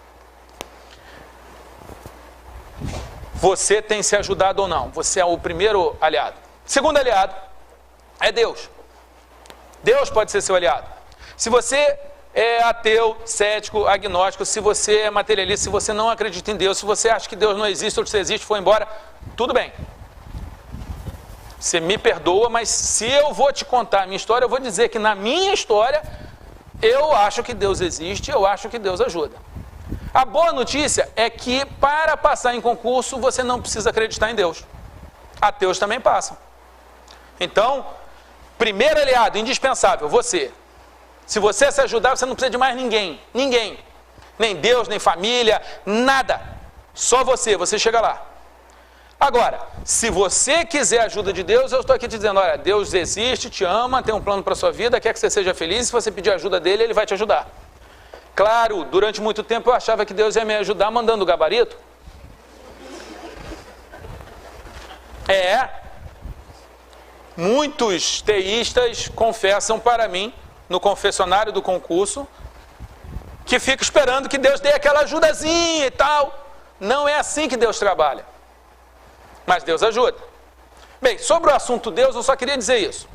Você tem se ajudado ou não? Você é o primeiro aliado. Segundo aliado é Deus. Deus pode ser seu aliado. Se você é ateu, cético, agnóstico, se você é materialista, se você não acredita em Deus, se você acha que Deus não existe, ou se existe, foi embora, tudo bem. Você me perdoa, mas se eu vou te contar a minha história, eu vou dizer que na minha história, eu acho que Deus existe, eu acho que Deus ajuda. A boa notícia é que para passar em concurso, você não precisa acreditar em Deus. Ateus também passam. Então, primeiro aliado, indispensável, você. Se você se ajudar, você não precisa de mais ninguém. Ninguém. Nem Deus, nem família, nada. Só você chega lá. Agora, se você quiser a ajuda de Deus, eu estou aqui te dizendo: olha, Deus existe, te ama, tem um plano para a sua vida, quer que você seja feliz, se você pedir a ajuda dele, ele vai te ajudar. Claro, durante muito tempo eu achava que Deus ia me ajudar mandando o gabarito. Muitos teístas confessam para mim, no confessionário do concurso, que fica esperando que Deus dê aquela ajudazinha e tal. Não é assim que Deus trabalha. Mas Deus ajuda. Bem, sobre o assunto Deus, eu só queria dizer isso.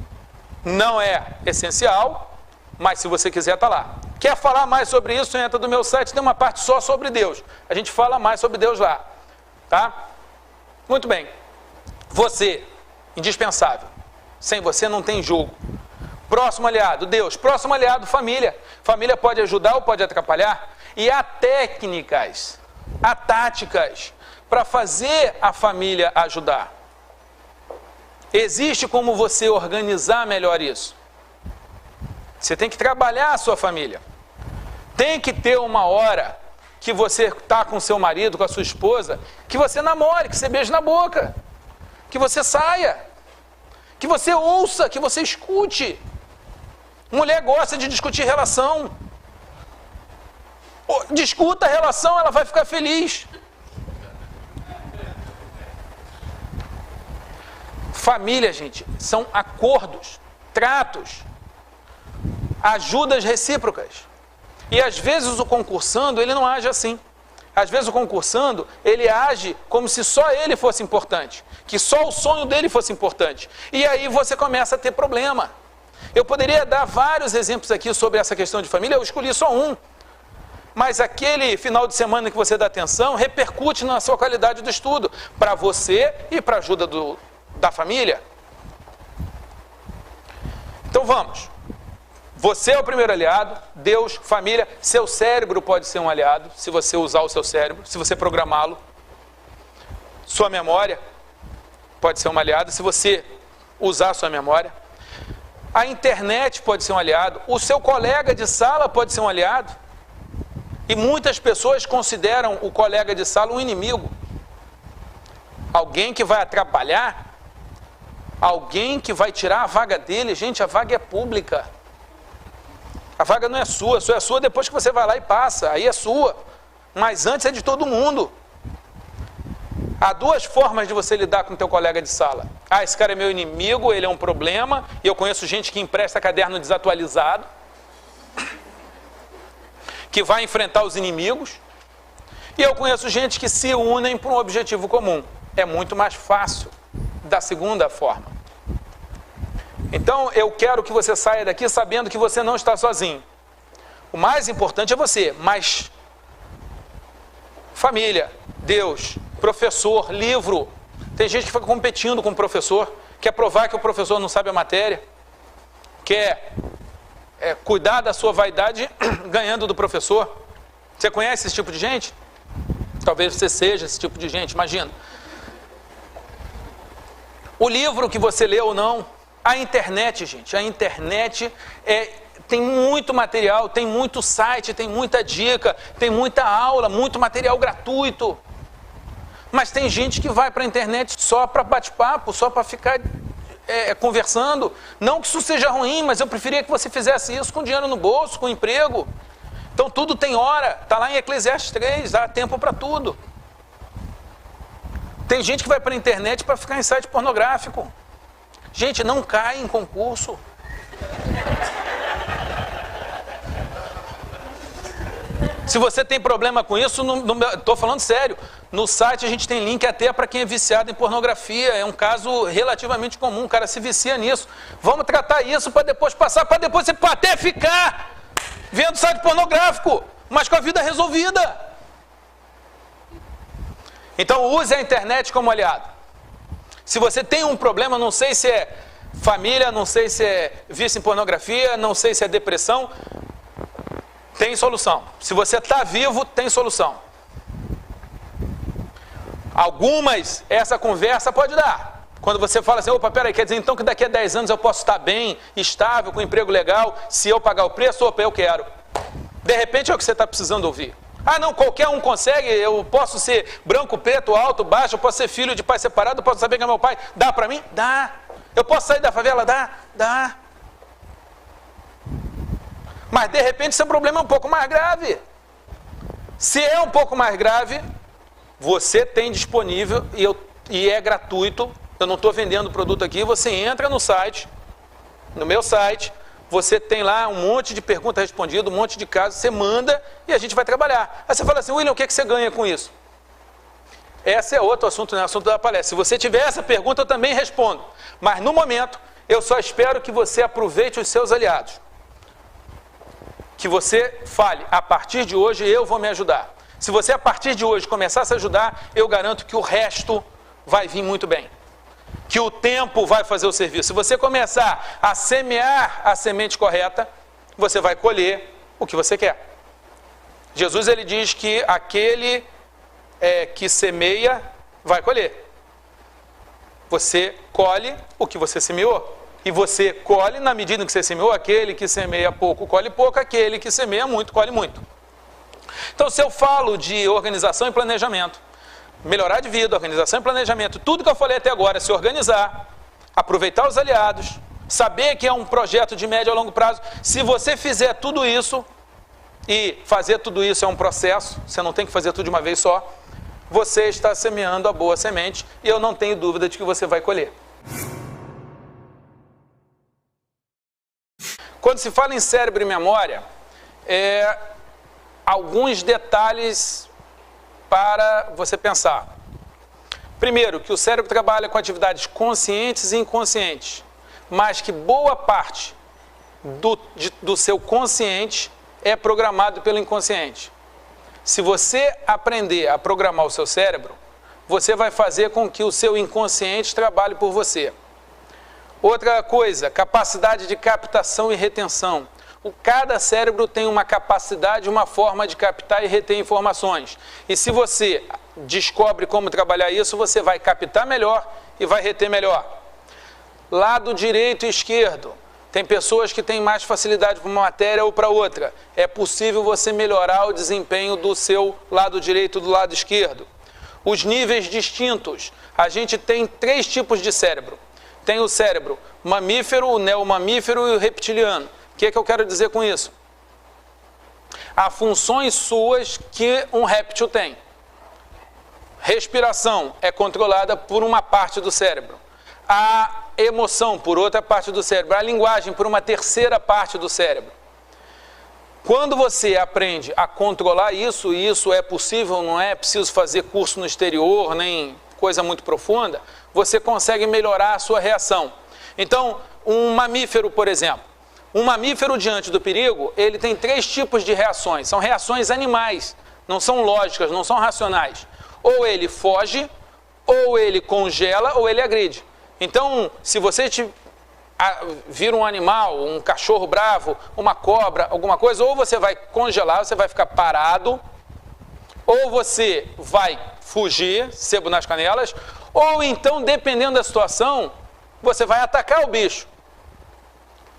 Não é essencial, mas se você quiser, está lá. Quer falar mais sobre isso, entra no meu site, tem uma parte só sobre Deus. A gente fala mais sobre Deus lá. Tá? Muito bem. Você, indispensável. Sem você não tem jogo. Próximo aliado, Deus. Próximo aliado, família. Família pode ajudar ou pode atrapalhar. E há técnicas, há táticas para fazer a família ajudar. Existe como você organizar melhor isso. Você tem que trabalhar a sua família. Tem que ter uma hora que você está com seu marido, com a sua esposa, que você namore, que você beije na boca, que você saia, que você ouça, que você escute. Mulher gosta de discutir relação. Discuta a relação, ela vai ficar feliz. Família, gente, são acordos, tratos, ajudas recíprocas. E às vezes o concursando, ele não age assim. Às vezes o concursando, ele age como se só ele fosse importante, que só o sonho dele fosse importante. E aí você começa a ter problema. Eu poderia dar vários exemplos aqui sobre essa questão de família, eu escolhi só um. Mas aquele final de semana que você dá atenção, repercute na sua qualidade do estudo, para você e para a ajuda da família. Então vamos. Você é o primeiro aliado, Deus, família, seu cérebro pode ser um aliado, se você usar o seu cérebro, se você programá-lo. Sua memória pode ser um aliado, se você usar a sua memória. A internet pode ser um aliado, o seu colega de sala pode ser um aliado. E muitas pessoas consideram o colega de sala um inimigo. Alguém que vai atrapalhar, alguém que vai tirar a vaga dele. Gente, a vaga é pública. A vaga não é sua, só é sua depois que você vai lá e passa, aí é sua. Mas antes é de todo mundo. Há duas formas de você lidar com o teu colega de sala. Ah, esse cara é meu inimigo, ele é um problema, e eu conheço gente que empresta caderno desatualizado, que vai enfrentar os inimigos, e eu conheço gente que se unem para um objetivo comum. É muito mais fácil da segunda forma. Então, eu quero que você saia daqui sabendo que você não está sozinho. O mais importante é você, mas família, Deus, professor, livro. Tem gente que fica competindo com o professor, quer provar que o professor não sabe a matéria, quer cuidar da sua vaidade ganhando do professor. Você conhece esse tipo de gente? Talvez você seja esse tipo de gente, imagina. O livro que você lê ou não, a internet, gente, a internet tem muito material, tem muito site, tem muita dica, tem muita aula, muito material gratuito. Mas tem gente que vai para a internet só para bate-papo, só para ficar conversando. Não que isso seja ruim, mas eu preferia que você fizesse isso com dinheiro no bolso, com emprego. Então tudo tem hora, está lá em Eclesiastes 3, dá tempo para tudo. Tem gente que vai para a internet para ficar em site pornográfico. Gente, não cai em concurso. Se você tem problema com isso, estou falando sério, no site a gente tem link até para quem é viciado em pornografia, é um caso relativamente comum, o cara se vicia nisso. Vamos tratar isso para depois passar, para depois você até ficar vendo site pornográfico, mas com a vida resolvida. Então use a internet como aliado. Se você tem um problema, não sei se é família, não sei se é vício em pornografia, não sei se é depressão, tem solução. Se você está vivo, tem solução. Algumas, essa conversa pode dar. Quando você fala assim, opa, peraí, quer dizer então que daqui a 10 anos eu posso estar bem, estável, com emprego legal, se eu pagar o preço, opa, eu quero. De repente é o que você está precisando ouvir. Ah, não, qualquer um consegue, eu posso ser branco, preto, alto, baixo, eu posso ser filho de pai separado, eu posso saber quem é meu pai. Dá para mim? Dá. Eu posso sair da favela? Dá. Dá. Mas de repente seu problema é um pouco mais grave. Se é um pouco mais grave, você tem disponível e é gratuito. Eu não estou vendendo produto aqui, você entra no site, no meu site, você tem lá um monte de perguntas respondidas, um monte de casos, você manda e a gente vai trabalhar. Aí você fala assim, William, o que você ganha com isso? Esse é outro assunto, né? Assunto da palestra. Se você tiver essa pergunta, eu também respondo. Mas no momento, eu só espero que você aproveite os seus aliados. Que você fale, a partir de hoje eu vou me ajudar. Se você a partir de hoje começar a se ajudar, eu garanto que o resto vai vir muito bem. Que o tempo vai fazer o serviço. Se você começar a semear a semente correta, você vai colher o que você quer. Jesus ele diz que aquele que semeia vai colher. Você colhe o que você semeou. E você colhe na medida que você semeou. Aquele que semeia pouco, colhe pouco. Aquele que semeia muito, colhe muito. Então, se eu falo de organização e planejamento, melhorar de vida, organização e planejamento, tudo que eu falei até agora, se organizar, aproveitar os aliados, saber que é um projeto de médio a longo prazo, se você fizer tudo isso, e fazer tudo isso é um processo, você não tem que fazer tudo de uma vez só, você está semeando a boa semente e eu não tenho dúvida de que você vai colher. Quando se fala em cérebro e memória, alguns detalhes para você pensar. Primeiro, que o cérebro trabalha com conscientes e inconscientes, mas que boa parte do seu consciente é programado pelo inconsciente. Se você aprender a programar o seu cérebro, você vai fazer com que o seu inconsciente trabalhe por você. Outra coisa, capacidade de captação e retenção. Cada cérebro tem uma capacidade, uma forma de captar e reter informações. E se você descobre como trabalhar isso, você vai captar melhor e vai reter melhor. Lado direito e esquerdo. Tem pessoas que têm mais facilidade para uma matéria ou para outra. É possível você melhorar o desempenho do seu lado direito e do lado esquerdo. Os níveis distintos. A gente tem 3 tipos de cérebro. Tem o cérebro mamífero, o neomamífero e o reptiliano. O que eu quero dizer com isso? Há funções suas que um réptil tem. Respiração é controlada por uma parte do cérebro. A emoção por outra parte do cérebro. A linguagem por uma terceira parte do cérebro. Quando você aprende a controlar isso, e isso é possível, não é preciso fazer curso no exterior, nem coisa muito profunda, você consegue melhorar a sua reação. Então, um mamífero, por exemplo, um mamífero diante do perigo, ele tem 3 tipos de reações. São reações animais, não são lógicas, não são racionais. Ou ele foge, ou ele congela, ou ele agride. Então, se você vira um animal, um cachorro bravo, uma cobra, alguma coisa, ou você vai congelar, você vai ficar parado, ou você vai fugir, sebo nas canelas, ou então, dependendo da situação, você vai atacar o bicho.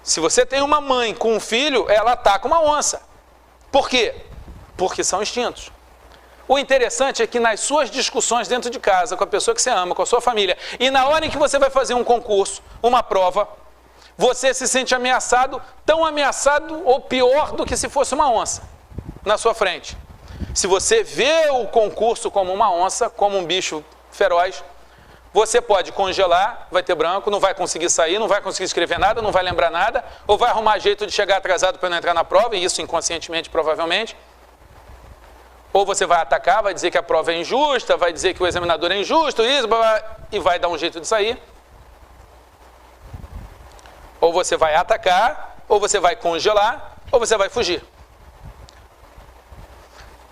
Se você tem uma mãe com um filho, ela ataca uma onça. Por quê? Porque são instintos. O interessante é que nas suas discussões dentro de casa, com a pessoa que você ama, com a sua família, e na hora em que você vai fazer um concurso, uma prova, você se sente ameaçado, tão ameaçado ou pior do que se fosse uma onça na sua frente. Se você vê o concurso como uma onça, como um bicho feroz, você pode congelar, vai ter branco, não vai conseguir sair, não vai conseguir escrever nada, não vai lembrar nada, ou vai arrumar jeito de chegar atrasado para não entrar na prova, e isso inconscientemente, provavelmente. Ou você vai atacar, vai dizer que a prova é injusta, vai dizer que o examinador é injusto, isso, e vai dar um jeito de sair. Ou você vai atacar, ou você vai congelar, ou você vai fugir.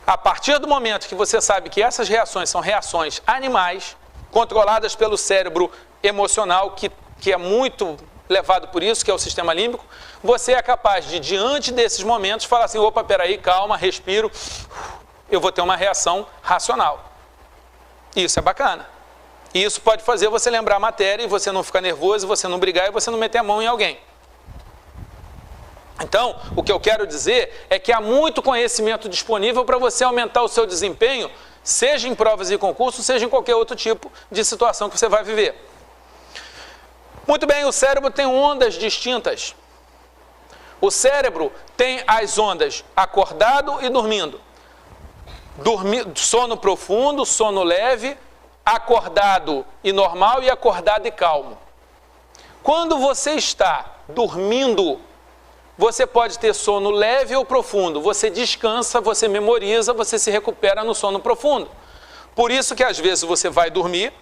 A partir do momento que você sabe que essas reações são reações animais, controladas pelo cérebro emocional, que é muito levado por isso, que é o sistema límbico, você é capaz de, diante desses momentos, falar assim, opa, peraí, calma, respiro, eu vou ter uma reação racional. Isso é bacana. E isso pode fazer você lembrar a matéria e você não ficar nervoso, você não brigar e você não meter a mão em alguém. Então, o que eu quero dizer é que há muito conhecimento disponível para você aumentar o seu desempenho, seja em provas e concursos, seja em qualquer outro tipo de situação que você vai viver. Muito bem, o cérebro tem ondas distintas. O cérebro tem as ondas acordado e dormindo. Sono profundo, sono leve, acordado e normal e acordado e calmo. Quando você está dormindo, você pode ter sono leve ou profundo. Você descansa, você memoriza, você se recupera no sono profundo. Por isso que às vezes você vai dormir,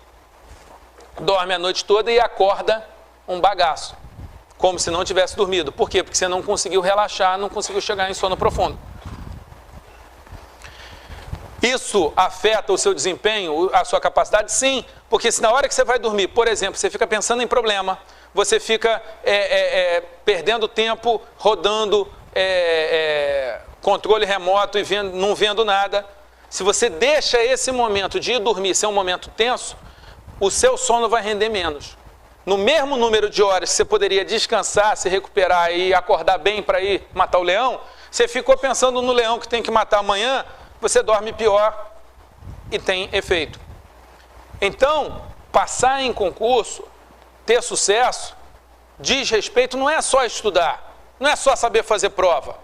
dorme a noite toda e acorda um bagaço, como se não tivesse dormido. Por quê? Porque você não conseguiu relaxar, não conseguiu chegar em sono profundo. Isso afeta o seu desempenho, a sua capacidade? Sim, porque se na hora que você vai dormir, por exemplo, você fica pensando em problema, você fica perdendo tempo, rodando controle remoto e não vendo nada. Se você deixa esse momento de ir dormir ser um momento tenso, o seu sono vai render menos. no mesmo número de horas que você poderia descansar, se recuperar e acordar bem para ir matar o leão, você ficou pensando no leão que tem que matar amanhã, você dorme pior e tem efeito. Então, passar em concurso, ter sucesso, diz respeito, não é só estudar, não é só saber fazer prova,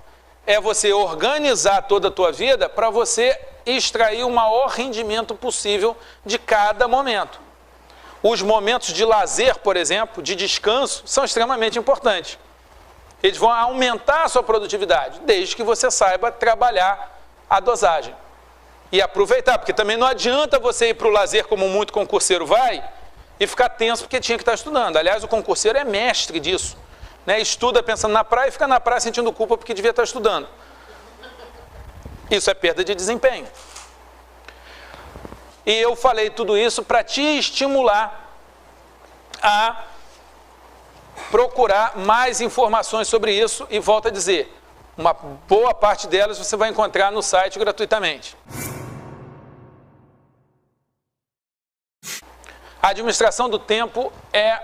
é você organizar toda a tua vida para você extrair o maior rendimento possível de cada momento. Os momentos de lazer, por exemplo, de descanso, são extremamente importantes. Eles vão aumentar a sua produtividade, desde que você saiba trabalhar a dosagem. E aproveitar, porque também não adianta você ir para o lazer como muito concurseiro vai e ficar tenso porque tinha que estar estudando. Aliás, o concurseiro é mestre disso. Né? Estuda pensando na praia e fica na praia sentindo culpa porque devia estar estudando. Isso é perda de desempenho. E eu falei tudo isso para te estimular a procurar mais informações sobre isso e volto a dizer, uma boa parte delas você vai encontrar no site gratuitamente. A administração do tempo é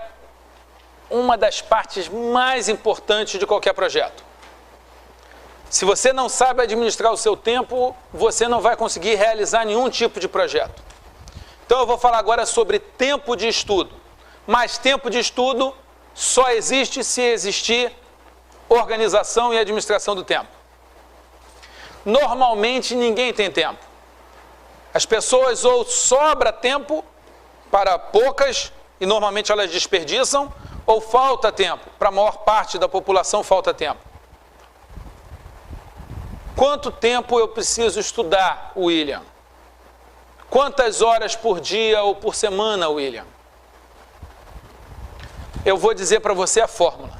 uma das partes mais importantes de qualquer projeto. Se você não sabe administrar o seu tempo, você não vai conseguir realizar nenhum tipo de projeto. Então eu vou falar agora sobre tempo de estudo. Mas tempo de estudo só existe se existir organização e administração do tempo. Normalmente ninguém tem tempo. As pessoas ou sobra tempo para poucas, e normalmente elas desperdiçam, ou falta tempo. Para a maior parte da população falta tempo. Quanto tempo eu preciso estudar, William? Quantas horas por dia ou por semana, William? Eu vou dizer para você a fórmula.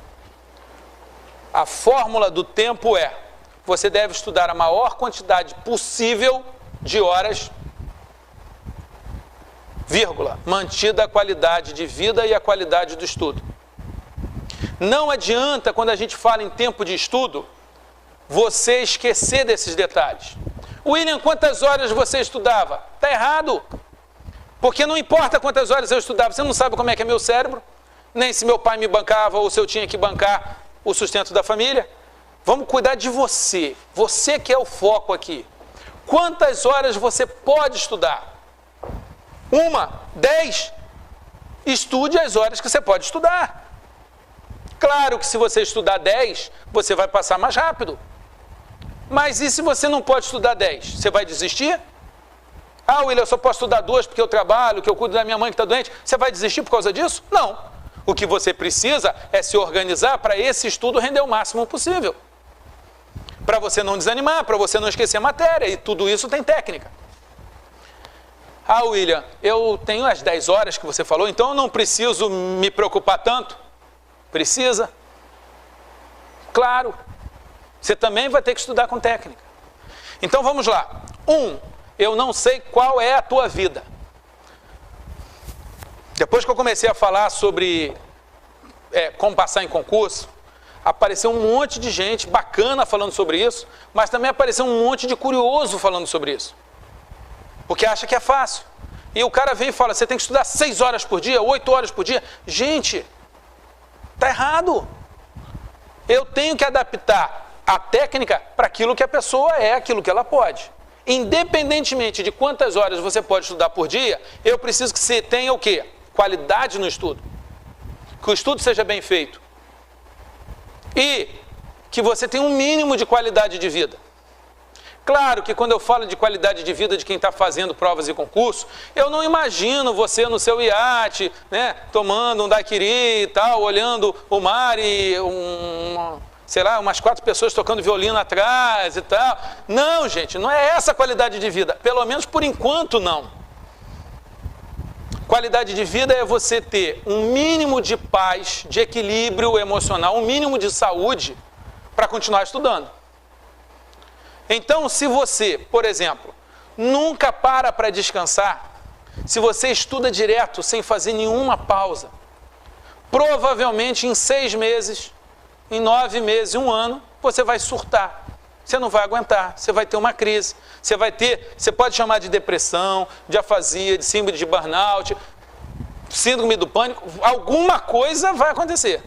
A fórmula do tempo é: você deve estudar a maior quantidade possível de horas, vírgula, mantida a qualidade de vida e a qualidade do estudo. Não adianta, quando a gente fala em tempo de estudo, você esquecer desses detalhes. William, quantas horas você estudava? Está errado. Porque não importa quantas horas eu estudava, você não sabe como é que é meu cérebro, nem se meu pai me bancava ou se eu tinha que bancar o sustento da família. Vamos cuidar de você. Você que é o foco aqui. Quantas horas você pode estudar? 1, 10? Estude as horas que você pode estudar. Claro que se você estudar 10, você vai passar mais rápido. Mas e se você não pode estudar 10? Você vai desistir? Ah, William, eu só posso estudar 2 porque eu trabalho, que eu cuido da minha mãe que está doente. Você vai desistir por causa disso? Não. O que você precisa é se organizar para esse estudo render o máximo possível. Para você não desanimar, para você não esquecer a matéria. E tudo isso tem técnica. Ah, William, eu tenho as 10 horas que você falou, então eu não preciso me preocupar tanto. Precisa. Claro. Você também vai ter que estudar com técnica. Então vamos lá. 1, eu não sei qual é a tua vida. Depois que eu comecei a falar sobre como passar em concurso, apareceu um monte de gente bacana falando sobre isso, mas também apareceu um monte de curioso falando sobre isso. Porque acha que é fácil. E o cara vem e fala, você tem que estudar 6 horas por dia, 8 horas por dia. Gente, está errado. Eu tenho que adaptar a técnica para aquilo que a pessoa é, aquilo que ela pode. Independentemente de quantas horas você pode estudar por dia, eu preciso que você tenha o quê? Qualidade no estudo. Que o estudo seja bem feito. E que você tenha um mínimo de qualidade de vida. Claro que quando eu falo de qualidade de vida de quem está fazendo provas e concurso, eu não imagino você no seu iate, né, tomando um daiquiri e tal, olhando o mar e sei lá, umas 4 pessoas tocando violino atrás e tal. Não, gente, não é essa a qualidade de vida. Pelo menos por enquanto não. Qualidade de vida é você ter um mínimo de paz, de equilíbrio emocional, um mínimo de saúde para continuar estudando. Então, se você, por exemplo, nunca para descansar, se você estuda direto, sem fazer nenhuma pausa, provavelmente em 6 meses, em 9 meses, 1 ano, você vai surtar. Você não vai aguentar, você vai ter uma crise. Você pode chamar de depressão, de afasia, de síndrome de burnout. síndrome do pânico, alguma coisa vai acontecer.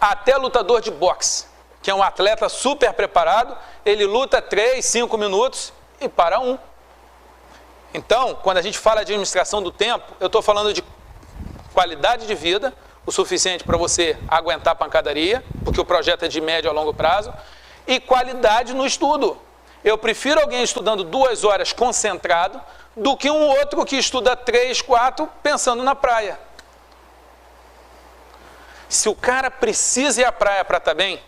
Até lutador de boxe, que é um atleta super preparado, ele luta 3, 5 minutos e para 1. Então, quando a gente fala de administração do tempo, eu estou falando de qualidade de vida, o suficiente para você aguentar a pancadaria, porque o projeto é de médio a longo prazo, e qualidade no estudo. Eu prefiro alguém estudando 2 horas concentrado do que um outro que estuda 3, 4 pensando na praia. Se o cara precisa ir à praia para estar bem,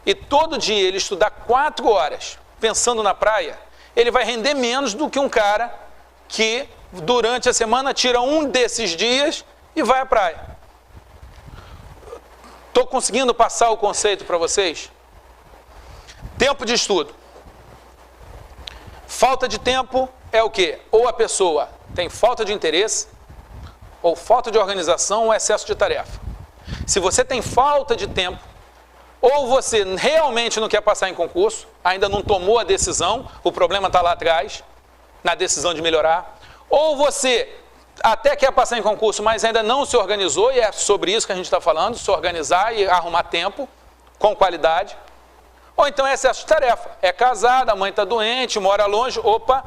e todo dia ele estudar 4 horas pensando na praia, ele vai render menos do que um cara que durante a semana tira um desses dias e vai à praia. Estou conseguindo passar o conceito para vocês? Tempo de estudo. Falta de tempo é o quê? Ou a pessoa tem falta de interesse, ou falta de organização, ou excesso de tarefa. Se você tem falta de tempo, ou você realmente não quer passar em concurso, ainda não tomou a decisão, o problema está lá atrás, na decisão de melhorar, ou você até quer passar em concurso, mas ainda não se organizou, e é sobre isso que a gente está falando, se organizar e arrumar tempo com qualidade. Ou então é excesso de tarefa, é casado, a mãe está doente, mora longe, opa,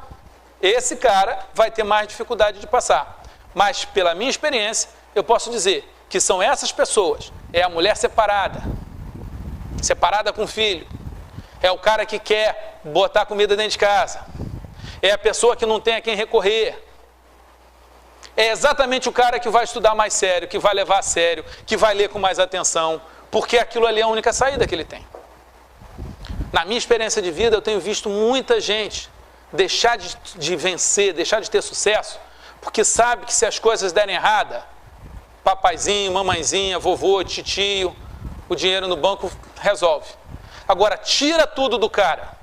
esse cara vai ter mais dificuldade de passar. Mas pela minha experiência, eu posso dizer que são essas pessoas, é a mulher separada com filho, é o cara que quer botar comida dentro de casa, é a pessoa que não tem a quem recorrer, é exatamente o cara que vai estudar mais sério, que vai levar a sério, que vai ler com mais atenção, porque aquilo ali é a única saída que ele tem. Na minha experiência de vida, eu tenho visto muita gente deixar de vencer, deixar de ter sucesso, porque sabe que se as coisas derem errada, papaizinho, mamãezinha, vovô, titio, o dinheiro no banco resolve. Agora, tira tudo do cara.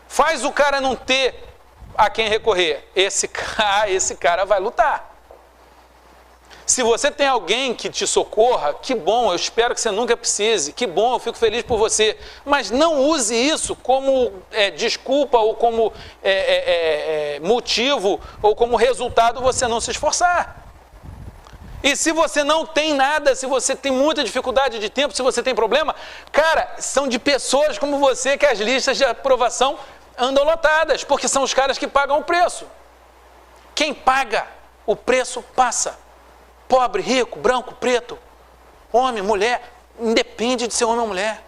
Faz o cara não ter a quem recorrer. Esse cara vai lutar. Se você tem alguém que te socorra, que bom, eu espero que você nunca precise, que bom, eu fico feliz por você. Mas não use isso como desculpa ou como motivo ou como resultado você não se esforçar. E se você não tem nada, se você tem muita dificuldade de tempo, se você tem problema, cara, são de pessoas como você que as listas de aprovação andam lotadas, porque são os caras que pagam o preço. Quem paga o preço passa. Pobre, rico, branco, preto, homem, mulher, independe de ser homem ou mulher.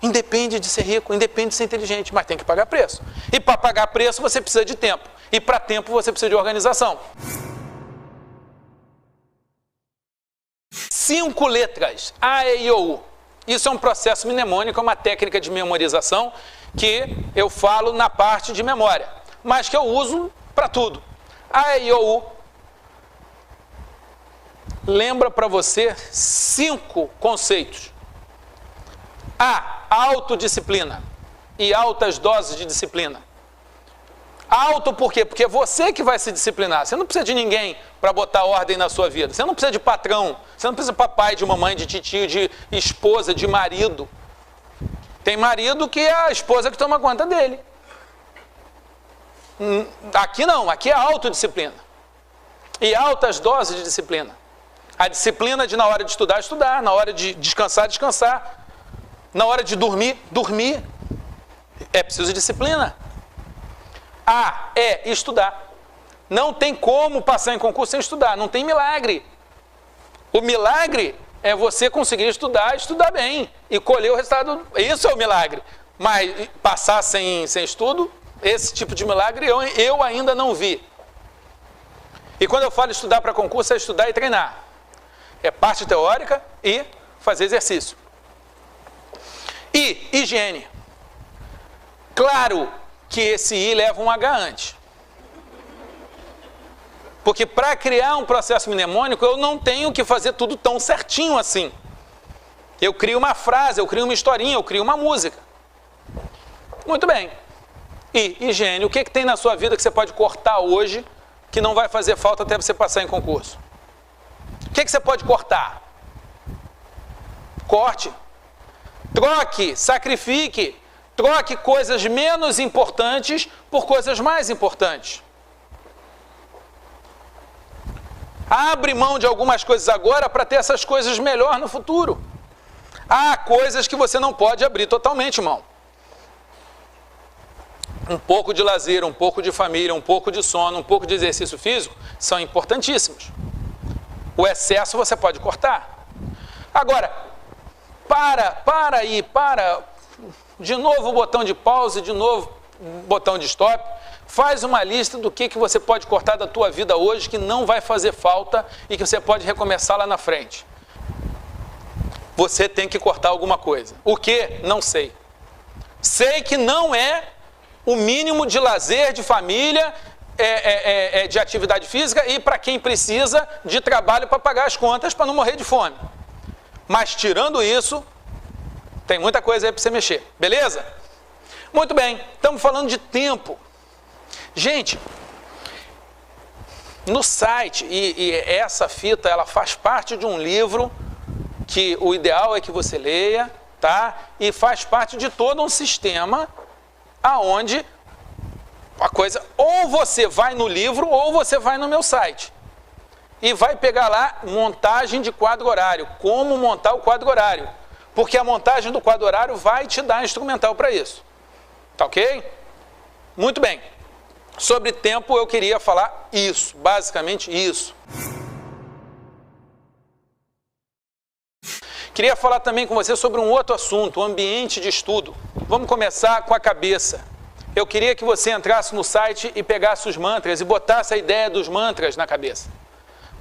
Independe de ser rico, independe de ser inteligente, mas tem que pagar preço. E para pagar preço você precisa de tempo. E para tempo você precisa de organização. 5 letras, A, E, I, O, U. Isso é um processo mnemônico, é uma técnica de memorização que eu falo na parte de memória, mas que eu uso para tudo. A, E, I, O, U. Lembra para você 5 conceitos. A, autodisciplina e altas doses de disciplina. Auto por quê? Porque é você que vai se disciplinar. Você não precisa de ninguém para botar ordem na sua vida. Você não precisa de patrão. Você não precisa de papai, de mamãe, de titio, de esposa, de marido. Tem marido que é a esposa que toma conta dele. Aqui não, aqui é autodisciplina. E altas doses de disciplina. A disciplina de na hora de estudar, estudar. Na hora de descansar, descansar. Na hora de dormir. É preciso de disciplina. A é estudar. Não tem como passar em concurso sem estudar. Não tem milagre. O milagre é você conseguir estudar bem e colher o resultado. Isso é o milagre. Mas passar sem estudo, esse tipo de milagre eu ainda não vi. E quando eu falo estudar para concurso, é estudar e treinar. É parte teórica e fazer exercício. E higiene. Claro que esse I leva um H antes. Porque para criar um processo mnemônico, eu não tenho que fazer tudo tão certinho assim. Eu crio uma frase, eu crio uma historinha, eu crio uma música. Muito bem. E higiene, o que tem na sua vida que você pode cortar hoje, que não vai fazer falta até você passar em concurso? O que você pode cortar? Corte. Troque, sacrifique. Troque coisas menos importantes por coisas mais importantes. Abre mão de algumas coisas agora para ter essas coisas melhor no futuro. Há coisas que você não pode abrir totalmente mão. Um pouco de lazer, um pouco de família, um pouco de sono, um pouco de exercício físico são importantíssimos. O excesso você pode cortar. Agora, para aí, de novo o botão de pause, de novo o botão de stop. Faz uma lista do que você pode cortar da tua vida hoje que não vai fazer falta e que você pode recomeçar lá na frente. Você tem que cortar alguma coisa. O que? Não sei. Sei que não é o mínimo de lazer, de família, de atividade física e para quem precisa de trabalho para pagar as contas para não morrer de fome. Mas tirando isso, tem muita coisa aí para você mexer. Beleza? Muito bem. Estamos falando de tempo. Gente, no site, e essa fita, ela faz parte de um livro que o ideal é que você leia, tá? E faz parte de todo um sistema aonde a coisa, ou você vai no livro ou você vai no meu site e vai pegar lá montagem de quadro horário, como montar o quadro horário, porque a montagem do quadro horário vai te dar instrumental para isso, tá ok? Muito bem, sobre tempo eu queria falar isso, basicamente isso. Queria falar também com você sobre um outro assunto, o ambiente de estudo. Vamos começar com a cabeça. Eu queria que você entrasse no site e pegasse os mantras e botasse a ideia dos mantras na cabeça.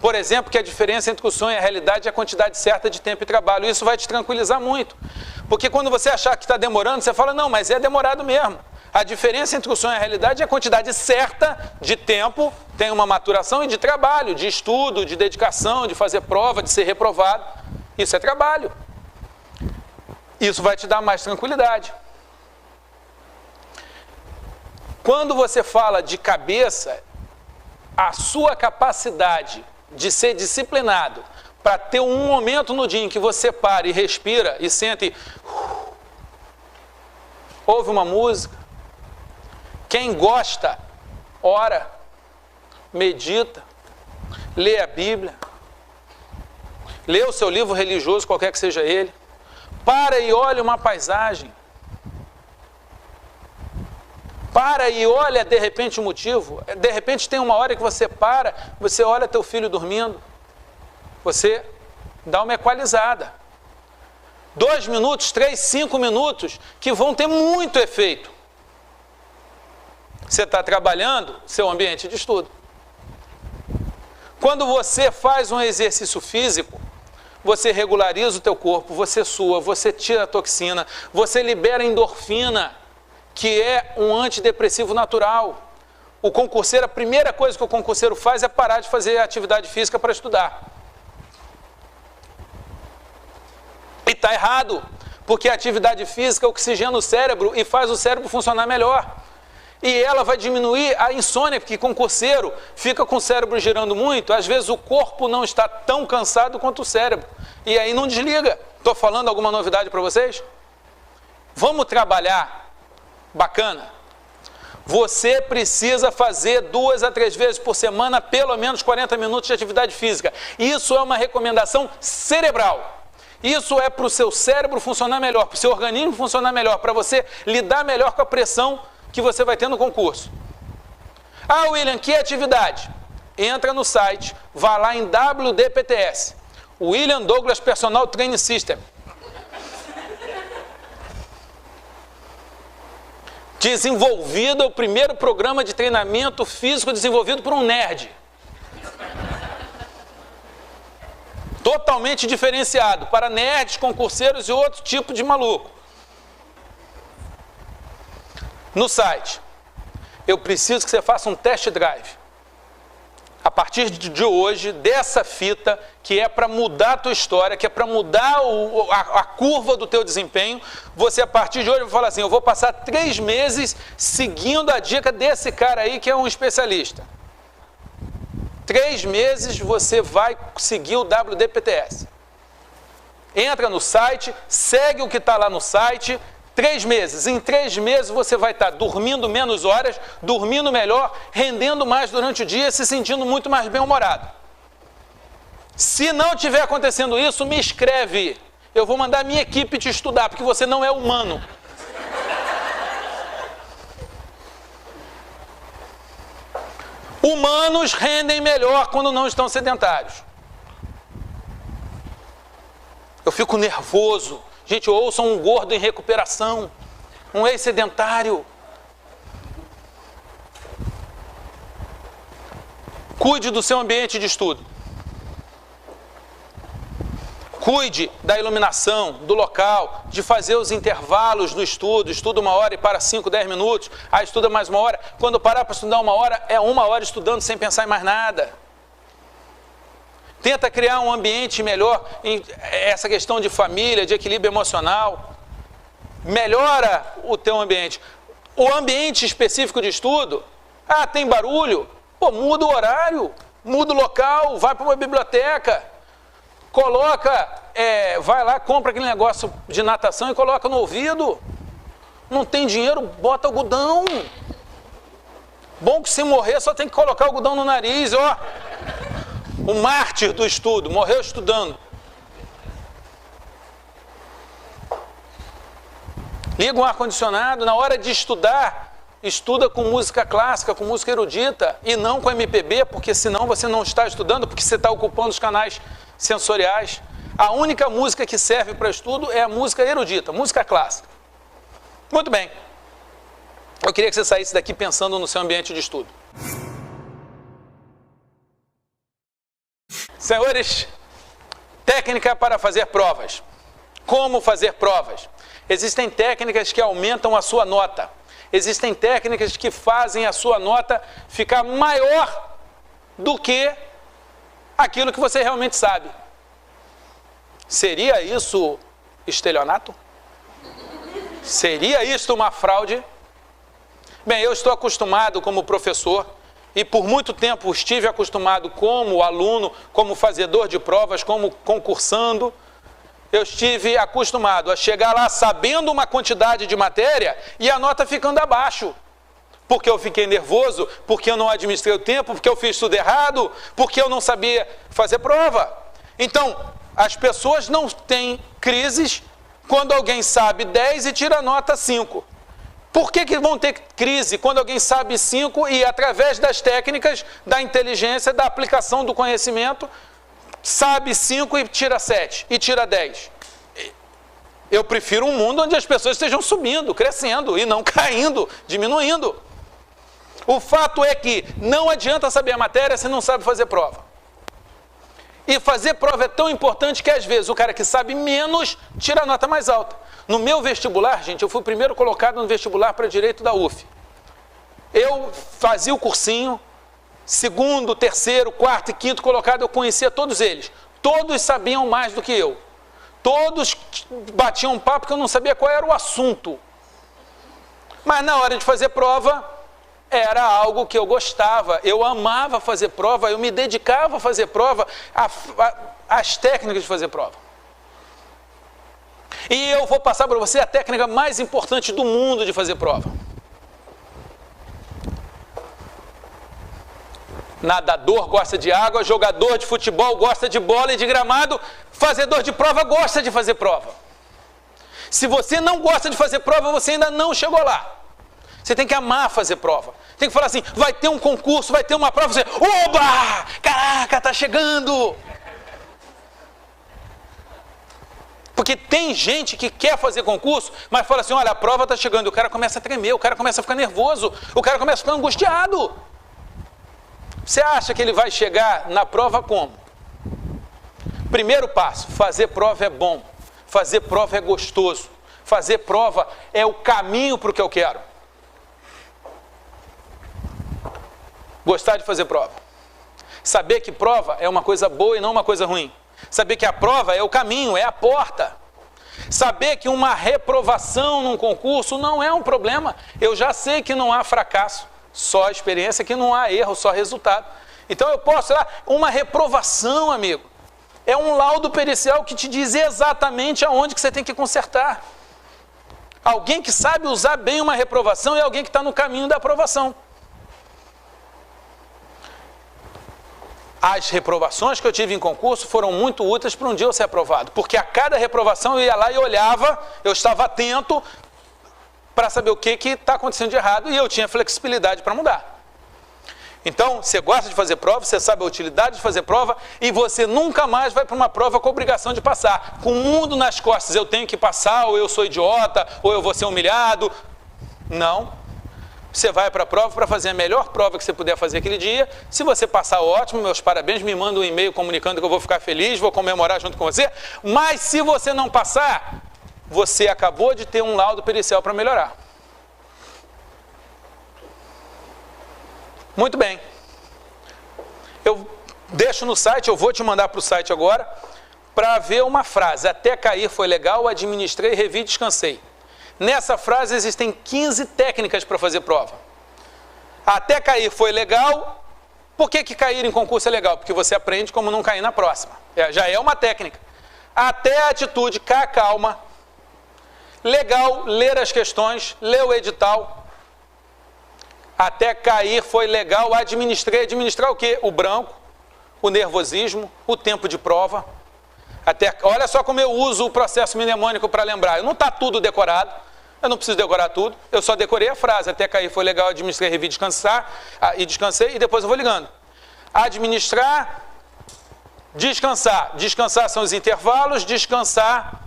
Por exemplo, que a diferença entre o sonho e a realidade é a quantidade certa de tempo e trabalho. Isso vai te tranquilizar muito. Porque quando você achar que está demorando, você fala, não, mas é demorado mesmo. A diferença entre o sonho e a realidade é a quantidade certa de tempo, tem uma maturação, e de trabalho, de estudo, de dedicação, de fazer prova, de ser reprovado. Isso é trabalho. Isso vai te dar mais tranquilidade. Quando você fala de cabeça, a sua capacidade de ser disciplinado para ter um momento no dia em que você para e respira e sente, ouve uma música, quem gosta, ora, medita, lê a Bíblia, lê o seu livro religioso, qualquer que seja ele, para e olha uma paisagem, para e olha de repente o motivo, de repente tem uma hora que você para, você olha teu filho dormindo, você dá uma equalizada, 2 minutos, 3, 5 minutos, que vão ter muito efeito. Você está trabalhando seu ambiente de estudo. Quando você faz um exercício físico, você regulariza o teu corpo, você sua, você tira a toxina, você libera endorfina, que é um antidepressivo natural. O concurseiro, a primeira coisa que o concurseiro faz é parar de fazer atividade física para estudar. E está errado, porque a atividade física oxigena o cérebro e faz o cérebro funcionar melhor. E ela vai diminuir a insônia, porque concurseiro fica com o cérebro girando muito, às vezes o corpo não está tão cansado quanto o cérebro. E aí não desliga. Estou falando alguma novidade para vocês? Vamos trabalhar bacana? Você precisa fazer 2 a 3 vezes por semana, pelo menos 40 minutos de atividade física. Isso é uma recomendação cerebral. Isso é para o seu cérebro funcionar melhor, para o seu organismo funcionar melhor, para você lidar melhor com a pressão que você vai ter no concurso. Ah, William, que atividade? Entra no site, vá lá em WDPTS, William Douglas Personal Training System. Desenvolvido, é o primeiro programa de treinamento físico desenvolvido por um nerd. Totalmente diferenciado para nerds, concurseiros e outro tipo de maluco. No site, eu preciso que você faça um test drive. A partir de hoje, dessa fita, que é para mudar a tua história, que é para mudar a curva do teu desempenho, você a partir de hoje vai falar assim, eu vou passar 3 meses seguindo a dica desse cara aí que é um especialista. 3 meses você vai seguir o WDPTS. Entra no site, segue o que está lá no site, 3 meses. Em 3 meses você vai estar dormindo menos horas, dormindo melhor, rendendo mais durante o dia, se sentindo muito mais bem-humorado. Se não estiver acontecendo isso, me escreve. Eu vou mandar minha equipe te estudar, porque você não é humano. Humanos rendem melhor quando não estão sedentários. Eu fico nervoso. Gente, ouçam um gordo em recuperação, um ex-sedentário. Cuide do seu ambiente de estudo. Cuide da iluminação, do local, de fazer os intervalos do estudo. Estuda 1 hora e para 5, 10 minutos. Aí estuda mais 1 hora. Quando parar para estudar 1 hora, é 1 hora estudando sem pensar em mais nada. Tenta criar um ambiente melhor, em essa questão de família, de equilíbrio emocional. Melhora o teu ambiente. O ambiente específico de estudo, tem barulho, muda o horário, muda o local, vai para uma biblioteca, coloca, vai lá, compra aquele negócio de natação e coloca no ouvido. Não tem dinheiro, bota algodão. Bom que se morrer só tem que colocar algodão no nariz, ó. O mártir do estudo, morreu estudando. Liga um ar-condicionado, na hora de estudar, estuda com música clássica, com música erudita, e não com MPB, porque senão você não está estudando, porque você está ocupando os canais sensoriais. A única música que serve para estudo é a música erudita, música clássica. Muito bem. Eu queria que você saísse daqui pensando no seu ambiente de estudo. Senhores, técnica para fazer provas. Como fazer provas? Existem técnicas que aumentam a sua nota. Existem técnicas que fazem a sua nota ficar maior do que aquilo que você realmente sabe. Seria isso estelionato? Seria isso uma fraude? Bem, eu estou acostumado como professor e por muito tempo estive acostumado como aluno, como fazedor de provas, como concursando. Eu estive acostumado a chegar lá sabendo uma quantidade de matéria e a nota ficando abaixo. Porque eu fiquei nervoso, porque eu não administrei o tempo, porque eu fiz tudo errado, porque eu não sabia fazer prova. Então, as pessoas não têm crises quando alguém sabe 10 e tira nota 5. Por que vão ter crise quando alguém sabe 5 e, através das técnicas, da inteligência, da aplicação do conhecimento, sabe 5 e tira 7, e tira 10? Eu prefiro um mundo onde as pessoas estejam subindo, crescendo, e não caindo, diminuindo. O fato é que não adianta saber a matéria se não sabe fazer prova. E fazer prova é tão importante que, às vezes, o cara que sabe menos tira a nota mais alta. No meu vestibular, gente, eu fui o primeiro colocado no vestibular para Direito da UF. Eu fazia o cursinho, segundo, terceiro, quarto e quinto colocado, eu conhecia todos eles. Todos sabiam mais do que eu. Todos batiam um papo porque eu não sabia qual era o assunto. Mas na hora de fazer prova, era algo que eu gostava. Eu amava fazer prova, eu me dedicava a fazer prova, às técnicas de fazer prova. E eu vou passar para você a técnica mais importante do mundo de fazer prova. Nadador gosta de água, jogador de futebol gosta de bola e de gramado, fazedor de prova gosta de fazer prova. Se você não gosta de fazer prova, você ainda não chegou lá. Você tem que amar fazer prova. Tem que falar assim, vai ter um concurso, vai ter uma prova, você, oba! Caraca, tá chegando! Porque tem gente que quer fazer concurso, mas fala assim, olha, a prova está chegando, o cara começa a tremer, o cara começa a ficar nervoso, o cara começa a ficar angustiado. Você acha que ele vai chegar na prova como? Primeiro passo, fazer prova é bom, fazer prova é gostoso, fazer prova é o caminho para o que eu quero. Gostar de fazer prova. Saber que prova é uma coisa boa e não uma coisa ruim. Saber que a prova é o caminho, é a porta. Saber que uma reprovação num concurso não é um problema. Eu já sei que não há fracasso, só experiência, que não há erro, só resultado. Então eu posso lá, uma reprovação, amigo, é um laudo pericial que te diz exatamente aonde que você tem que consertar. Alguém que sabe usar bem uma reprovação é alguém que está no caminho da aprovação. As reprovações que eu tive em concurso foram muito úteis para um dia eu ser aprovado, porque a cada reprovação eu ia lá e olhava, eu estava atento para saber o que está acontecendo de errado e eu tinha flexibilidade para mudar. Então, você gosta de fazer prova, você sabe a utilidade de fazer prova e você nunca mais vai para uma prova com a obrigação de passar. Com o mundo nas costas, eu tenho que passar, ou eu sou idiota, ou eu vou ser humilhado. Não. Você vai para a prova para fazer a melhor prova que você puder fazer aquele dia. Se você passar, ótimo, meus parabéns, me manda um e-mail comunicando que eu vou ficar feliz, vou comemorar junto com você. Mas se você não passar, você acabou de ter um laudo pericial para melhorar. Muito bem. Eu deixo no site, eu vou te mandar para o site agora, para ver uma frase. Até cair foi legal, administrei, revi e descansei. Nessa frase existem 15 técnicas para fazer prova. Até cair foi legal. Por que cair em concurso é legal? Porque você aprende como não cair na próxima. Já é uma técnica. Até a atitude, calma. Legal, ler as questões, ler o edital. Até cair foi legal, administrei. Administrar o quê? O branco, o nervosismo, o tempo de prova. Olha só como eu uso o processo mnemônico para lembrar. Não está tudo decorado, eu não preciso decorar tudo. Eu só decorei a frase. Até cair foi legal, administrei, revi, descansei e depois eu vou ligando. Administrar, descansar. Descansar são os intervalos, descansar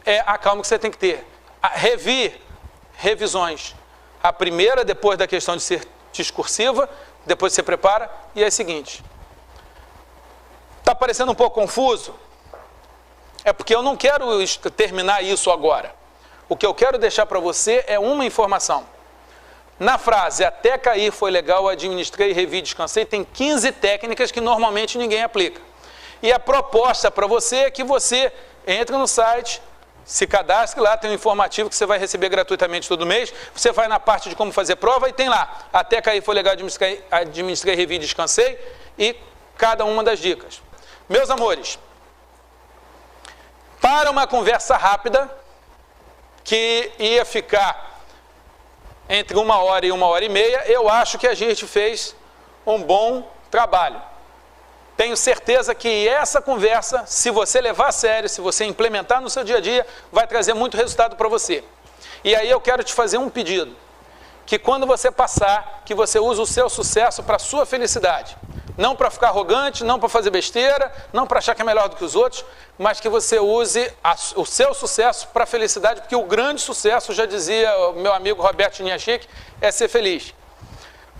é a calma que você tem que ter. Revisões. A primeira, depois da questão de ser discursiva, depois você prepara, e é a seguinte. Está parecendo um pouco confuso? É porque eu não quero terminar isso agora. O que eu quero deixar para você é uma informação. Na frase, até cair foi legal, administrei, revi, descansei, tem 15 técnicas que normalmente ninguém aplica. E a proposta para você é que você entre no site, se cadastre lá, tem um informativo que você vai receber gratuitamente todo mês. Você vai na parte de como fazer prova e tem lá. Até cair foi legal, administrei, revi, descansei e cada uma das dicas. Meus amores, para uma conversa rápida, que ia ficar entre 1 hora e 1h30, eu acho que a gente fez um bom trabalho. Tenho certeza que essa conversa, se você levar a sério, se você implementar no seu dia a dia, vai trazer muito resultado para você. E aí eu quero te fazer um pedido, que quando você passar, que você use o seu sucesso para a sua felicidade. Não para ficar arrogante, não para fazer besteira, não para achar que é melhor do que os outros, mas que você use o seu sucesso para a felicidade, porque o grande sucesso, já dizia o meu amigo Roberto Chiniachik, é ser feliz.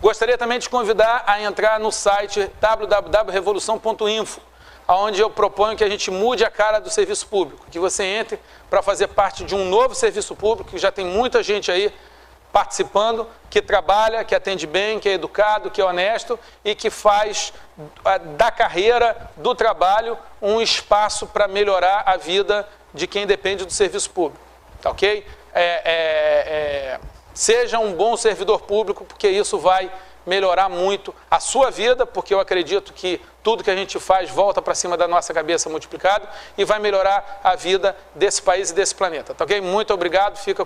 Gostaria também de te convidar a entrar no site www.revolução.info, onde eu proponho que a gente mude a cara do serviço público, que você entre para fazer parte de um novo serviço público, que já tem muita gente aí participando, que trabalha, que atende bem, que é educado, que é honesto e que faz da carreira, do trabalho, um espaço para melhorar a vida de quem depende do serviço público. Tá ok? Seja um bom servidor público, porque isso vai melhorar muito a sua vida, porque eu acredito que tudo que a gente faz volta para cima da nossa cabeça multiplicado e vai melhorar a vida desse país e desse planeta. Tá ok? Muito obrigado. Fica